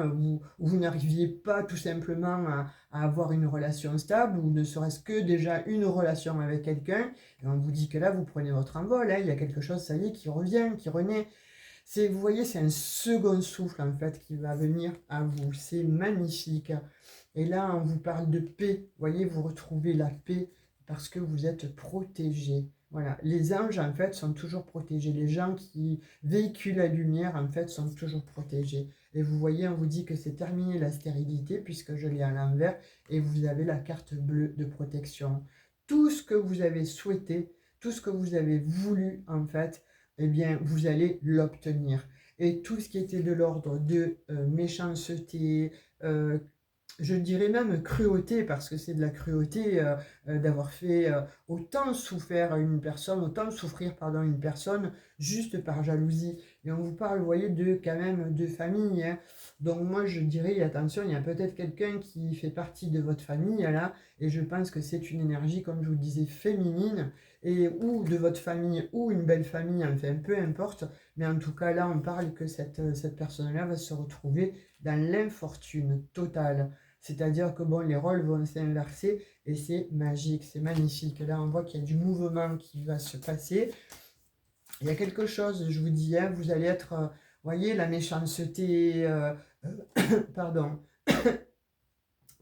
vous n'arriviez pas tout simplement à avoir une relation stable ou ne serait-ce que déjà une relation avec quelqu'un. Et on vous dit que là, vous prenez votre envol. Hein, il y a quelque chose, ça y est, qui revient, qui renaît. Vous voyez, c'est un second souffle en fait qui va venir à vous. C'est magnifique. Et là, on vous parle de paix. Vous voyez, vous retrouvez la paix parce que vous êtes protégé. Voilà, les anges en fait sont toujours protégés. Les gens qui véhiculent la lumière en fait sont toujours protégés. Et vous voyez, on vous dit que c'est terminé la stérilité puisque je l'ai à l'envers et vous avez la carte bleue de protection. Tout ce que vous avez souhaité, tout ce que vous avez voulu en fait, eh bien, vous allez l'obtenir. Et tout ce qui était de l'ordre de méchanceté, je dirais même cruauté, parce que c'est de la cruauté d'avoir fait autant souffrir une personne, juste par jalousie. Et on vous parle, vous voyez, quand même de famille. Hein. Donc moi, je dirais, attention, il y a peut-être quelqu'un qui fait partie de votre famille, là, et je pense que c'est une énergie, comme je vous disais, féminine, et ou de votre famille, ou une belle famille, enfin, peu importe. Mais en tout cas, là, on parle que cette personne-là va se retrouver dans l'infortune totale. C'est-à-dire que bon, les rôles vont s'inverser et c'est magique, c'est magnifique. Là, on voit qu'il y a du mouvement qui va se passer. Il y a quelque chose, je vous dis, hein, vous allez être, voyez, la méchanceté, pardon,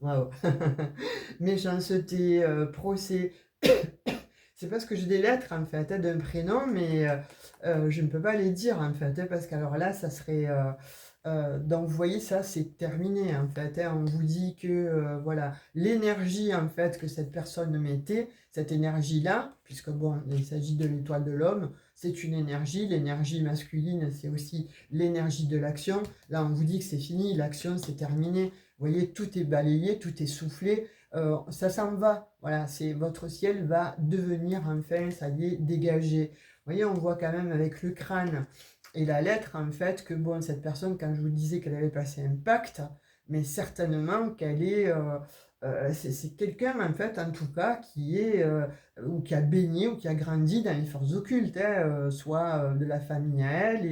waouh, méchanceté, procès, c'est parce que j'ai des lettres, en fait, hein, d'un prénom, mais je ne peux pas les dire, en fait, hein, parce qu'alors là, ça serait... donc, vous voyez, ça, c'est terminé, en fait, hein. On vous dit que, voilà, l'énergie, en fait, que cette personne mettait, cette énergie-là, puisque, bon, il s'agit de l'étoile de l'homme, c'est une énergie. L'énergie masculine, c'est aussi l'énergie de l'action. Là, on vous dit que c'est fini, l'action, c'est terminé. Vous voyez, tout est balayé, tout est soufflé. Ça s'en va. Voilà, c'est votre ciel va devenir enfin, ça y est, dégagé. Vous voyez, on voit quand même avec le crâne et la lettre, en fait, que bon, cette personne, quand je vous disais qu'elle avait passé un pacte, mais certainement qu'elle est... c'est quelqu'un, en fait, en tout cas, qui est... ou qui a baigné, ou qui a grandi dans les forces occultes, hein, soit de la famille à elle,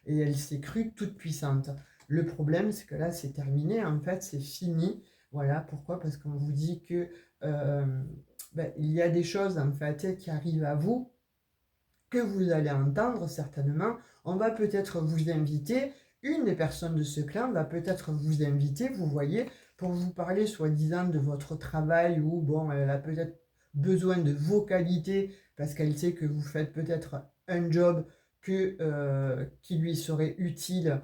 et elle s'est crue toute puissante. Le problème, c'est que là, c'est terminé, en fait, c'est fini. Voilà, pourquoi? Parce qu'on vous dit que euh, il y a des choses, en fait, qui arrivent à vous, que vous allez entendre certainement. On va peut-être vous inviter, une des personnes de ce clan va peut-être vous inviter, vous voyez, pour vous parler soi-disant de votre travail, ou bon, elle a peut-être besoin de vos qualités parce qu'elle sait que vous faites peut-être un job qui lui serait utile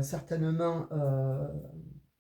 certainement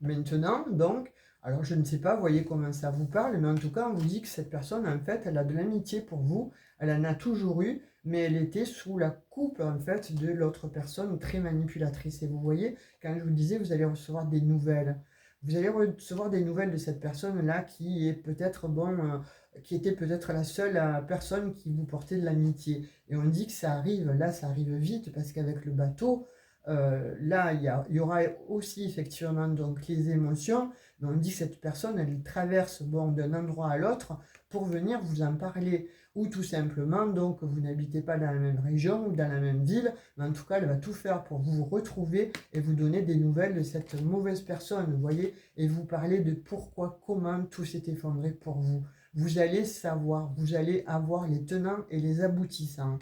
maintenant. Donc, alors je ne sais pas, vous voyez comment ça vous parle, mais en tout cas, on vous dit que cette personne, en fait, elle a de l'amitié pour vous, elle en a toujours eu, mais elle était sous la coupe, en fait, de l'autre personne, très manipulatrice. Et vous voyez, quand je vous disais, vous allez recevoir des nouvelles. Vous allez recevoir des nouvelles de cette personne-là qui est peut-être, bon, qui était peut-être la seule personne qui vous portait de l'amitié. Et on dit que ça arrive, là, ça arrive vite, parce qu'avec le bateau, là, il y aura aussi effectivement donc les émotions, mais on dit que cette personne, elle traverse bon, d'un endroit à l'autre pour venir vous en parler, ou tout simplement, donc vous n'habitez pas dans la même région ou dans la même ville, mais en tout cas, elle va tout faire pour vous retrouver et vous donner des nouvelles de cette mauvaise personne, vous voyez, et vous parler de pourquoi, comment tout s'est effondré pour vous. Vous allez savoir, vous allez avoir les tenants et les aboutissants.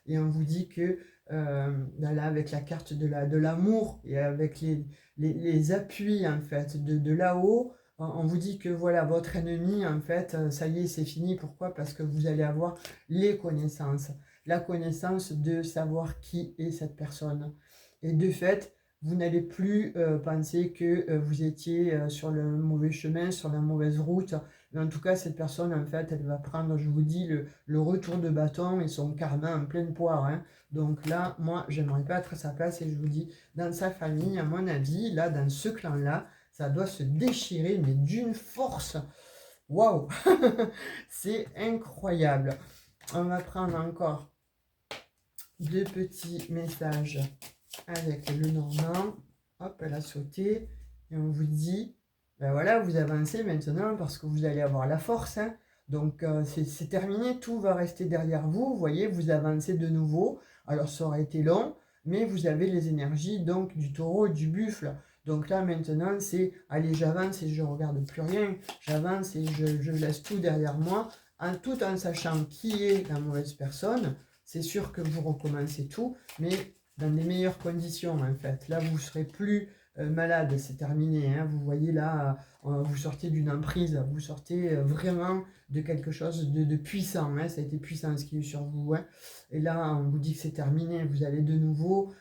Et on vous dit que là, avec la carte de l'amour et avec les appuis en fait de là-haut, on vous dit que voilà, votre ennemi, en fait, ça y est, c'est fini. Pourquoi? Parce que vous allez avoir les connaissances, la connaissance de savoir qui est cette personne. Et de fait, vous n'allez plus penser que vous étiez sur le mauvais chemin, sur la mauvaise route. Mais en tout cas, cette personne, en fait, elle va prendre, je vous dis, le retour de bâton et son karma en pleine poire, hein. Donc là, moi, j'aimerais pas être à sa place et je vous dis, dans sa famille, à mon avis, là, dans ce clan-là, ça doit se déchirer, mais d'une force. Waouh! C'est incroyable. On va prendre encore deux petits messages avec le Normand. Hop, elle a sauté. Et on vous dit, ben voilà, vous avancez maintenant parce que vous allez avoir la force, hein. Donc c'est terminé, tout va rester derrière vous. Vous voyez, vous avancez de nouveau. Alors ça aurait été long, mais vous avez les énergies donc du taureau et du buffle. Donc là maintenant c'est, allez j'avance et je regarde plus rien. J'avance et je laisse tout derrière moi, tout en sachant qui est la mauvaise personne. C'est sûr que vous recommencez tout, mais dans les meilleures conditions en fait. Là, vous serez plus malade, c'est terminé, hein. Vous voyez là, vous sortez d'une emprise, vous sortez vraiment de quelque chose de puissant, hein. Ça a été puissant ce qui est sur vous, hein. Et là, on vous dit que c'est terminé, vous allez de nouveau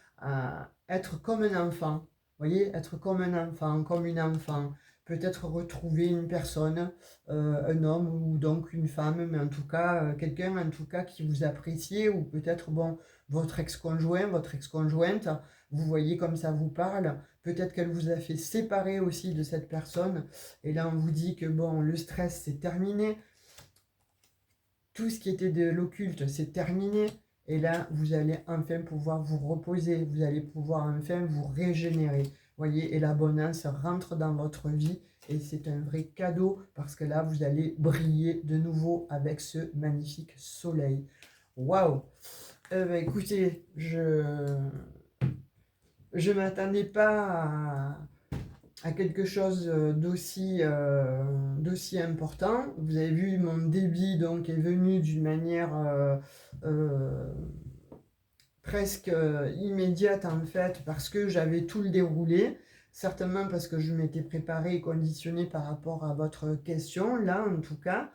être comme un enfant. Vous voyez, être comme un enfant, comme une enfant. Peut-être retrouver une personne, un homme ou donc une femme, mais en tout cas, quelqu'un en tout cas qui vous apprécie, ou peut-être, bon, votre ex-conjoint, votre ex-conjointe, vous voyez comme ça vous parle, peut-être qu'elle vous a fait séparer aussi de cette personne, et là on vous dit que bon, le stress c'est terminé, tout ce qui était de l'occulte c'est terminé, et là vous allez enfin pouvoir vous reposer, vous allez pouvoir enfin vous régénérer, voyez, et l'abondance rentre dans votre vie, et c'est un vrai cadeau, parce que là vous allez briller de nouveau avec ce magnifique soleil. Waouh! Écoutez, je m'attendais pas à quelque chose d'aussi important. Vous avez vu, mon débit donc est venu d'une manière euh, presque immédiate en fait, parce que j'avais tout le déroulé. Certainement parce que je m'étais préparée et conditionnée par rapport à votre question, là en tout cas.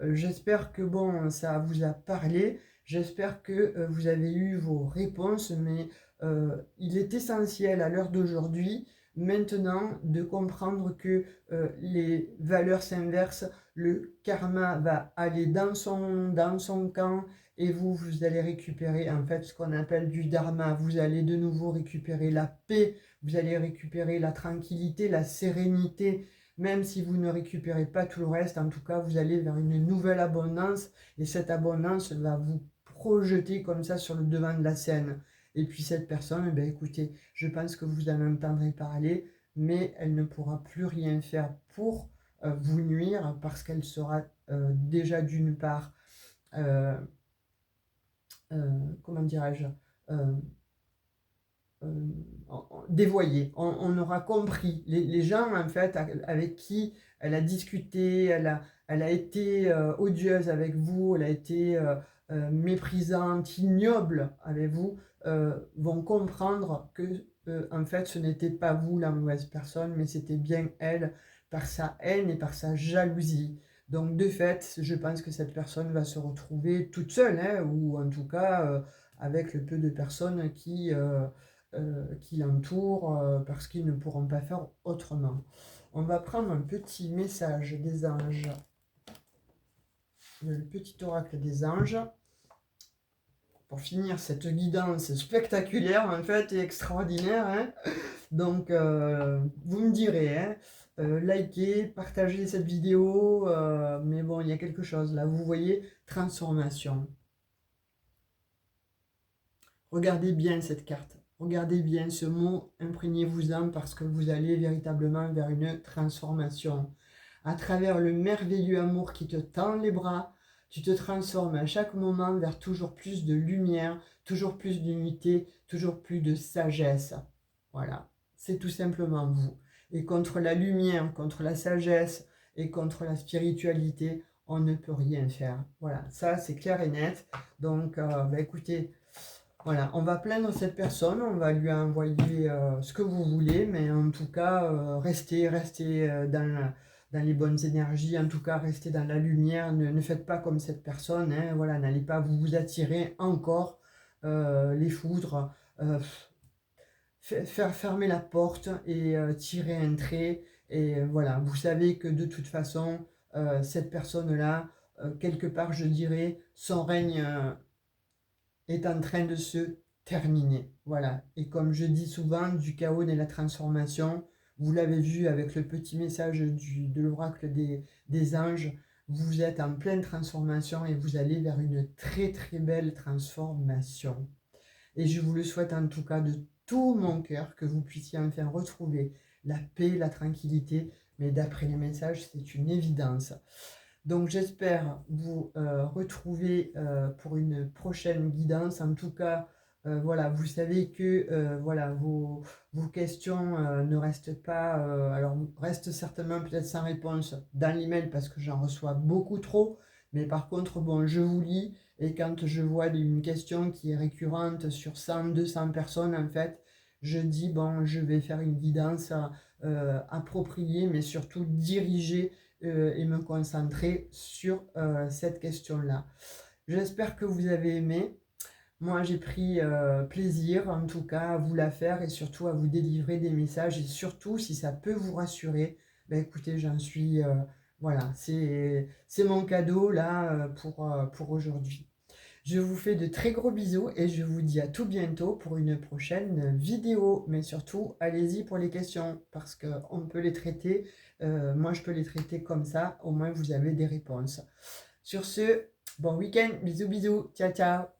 J'espère que bon, ça vous a parlé. J'espère que vous avez eu vos réponses, mais il est essentiel à l'heure d'aujourd'hui, maintenant, de comprendre que les valeurs s'inversent, le karma va aller dans son camp, et vous allez récupérer en fait ce qu'on appelle du dharma. Vous allez de nouveau récupérer la paix, vous allez récupérer la tranquillité, la sérénité. Même si vous ne récupérez pas tout le reste, en tout cas, vous allez vers une nouvelle abondance, et cette abondance va vous projeter comme ça sur le devant de la scène. Et puis cette personne, eh bien, écoutez, je pense que vous en entendrez parler, mais elle ne pourra plus rien faire pour vous nuire, parce qu'elle sera déjà d'une part, euh, comment dirais-je, euh, dévoyée. On aura compris. Les gens, en fait, avec qui elle a discuté, elle a été odieuse avec vous, elle a été méprisante, ignoble avec vous, vont comprendre que, en fait, ce n'était pas vous la mauvaise personne, mais c'était bien elle, par sa haine et par sa jalousie. Donc, de fait, je pense que cette personne va se retrouver toute seule, hein, ou en tout cas avec le peu de personnes qui l'entourent, parce qu'ils ne pourront pas faire autrement. On va prendre un petit message des anges, le petit oracle des anges, pour finir cette guidance spectaculaire en fait et extraordinaire. Hein. Donc vous me direz, hein, likez, partagez cette vidéo, mais bon, il y a quelque chose là, vous voyez, transformation. Regardez bien cette carte. Regardez bien ce mot, imprégnez-vous-en, parce que vous allez véritablement vers une transformation. À travers le merveilleux amour qui te tend les bras, tu te transformes à chaque moment vers toujours plus de lumière, toujours plus d'unité, toujours plus de sagesse. Voilà, c'est tout simplement vous. Et contre la lumière, contre la sagesse et contre la spiritualité, on ne peut rien faire. Voilà, ça c'est clair et net. Donc, écoutez, voilà, on va plaindre cette personne, on va lui envoyer ce que vous voulez, mais en tout cas, restez dans les bonnes énergies, en tout cas, restez dans la lumière, ne faites pas comme cette personne, hein, voilà, n'allez pas vous attirer encore les foudres, faire fermer la porte et tirer un trait, et voilà, vous savez que de toute façon, cette personne-là, quelque part, je dirais, son règne est en train de se terminer. Voilà. Et comme je dis souvent, du chaos naît la transformation. Vous l'avez vu avec le petit message de l'oracle des anges. Vous êtes en pleine transformation et vous allez vers une très très belle transformation. Et je vous le souhaite en tout cas de tout mon cœur, que vous puissiez enfin retrouver la paix, la tranquillité. Mais d'après les messages, c'est une évidence. Donc j'espère vous retrouver pour une prochaine guidance. En tout cas, voilà, vous savez que voilà, vos questions ne restent pas, alors restent certainement peut-être sans réponse dans l'email, parce que j'en reçois beaucoup trop. Mais par contre, bon, je vous lis, et quand je vois une question qui est récurrente sur 100, 200 personnes, en fait, je dis, bon, je vais faire une guidance appropriée, mais surtout dirigée, et me concentrer sur cette question-là. J'espère que vous avez aimé. Moi, j'ai pris plaisir, en tout cas, à vous la faire, et surtout à vous délivrer des messages. Et surtout, si ça peut vous rassurer, ben écoutez, j'en suis... voilà, c'est mon cadeau, là, pour aujourd'hui. Je vous fais de très gros bisous, et je vous dis à tout bientôt pour une prochaine vidéo. Mais surtout, allez-y pour les questions, parce qu'on peut les traiter. Moi, je peux les traiter comme ça. Au moins, vous avez des réponses. Sur ce, bon week-end. Bisous, bisous. Ciao, ciao.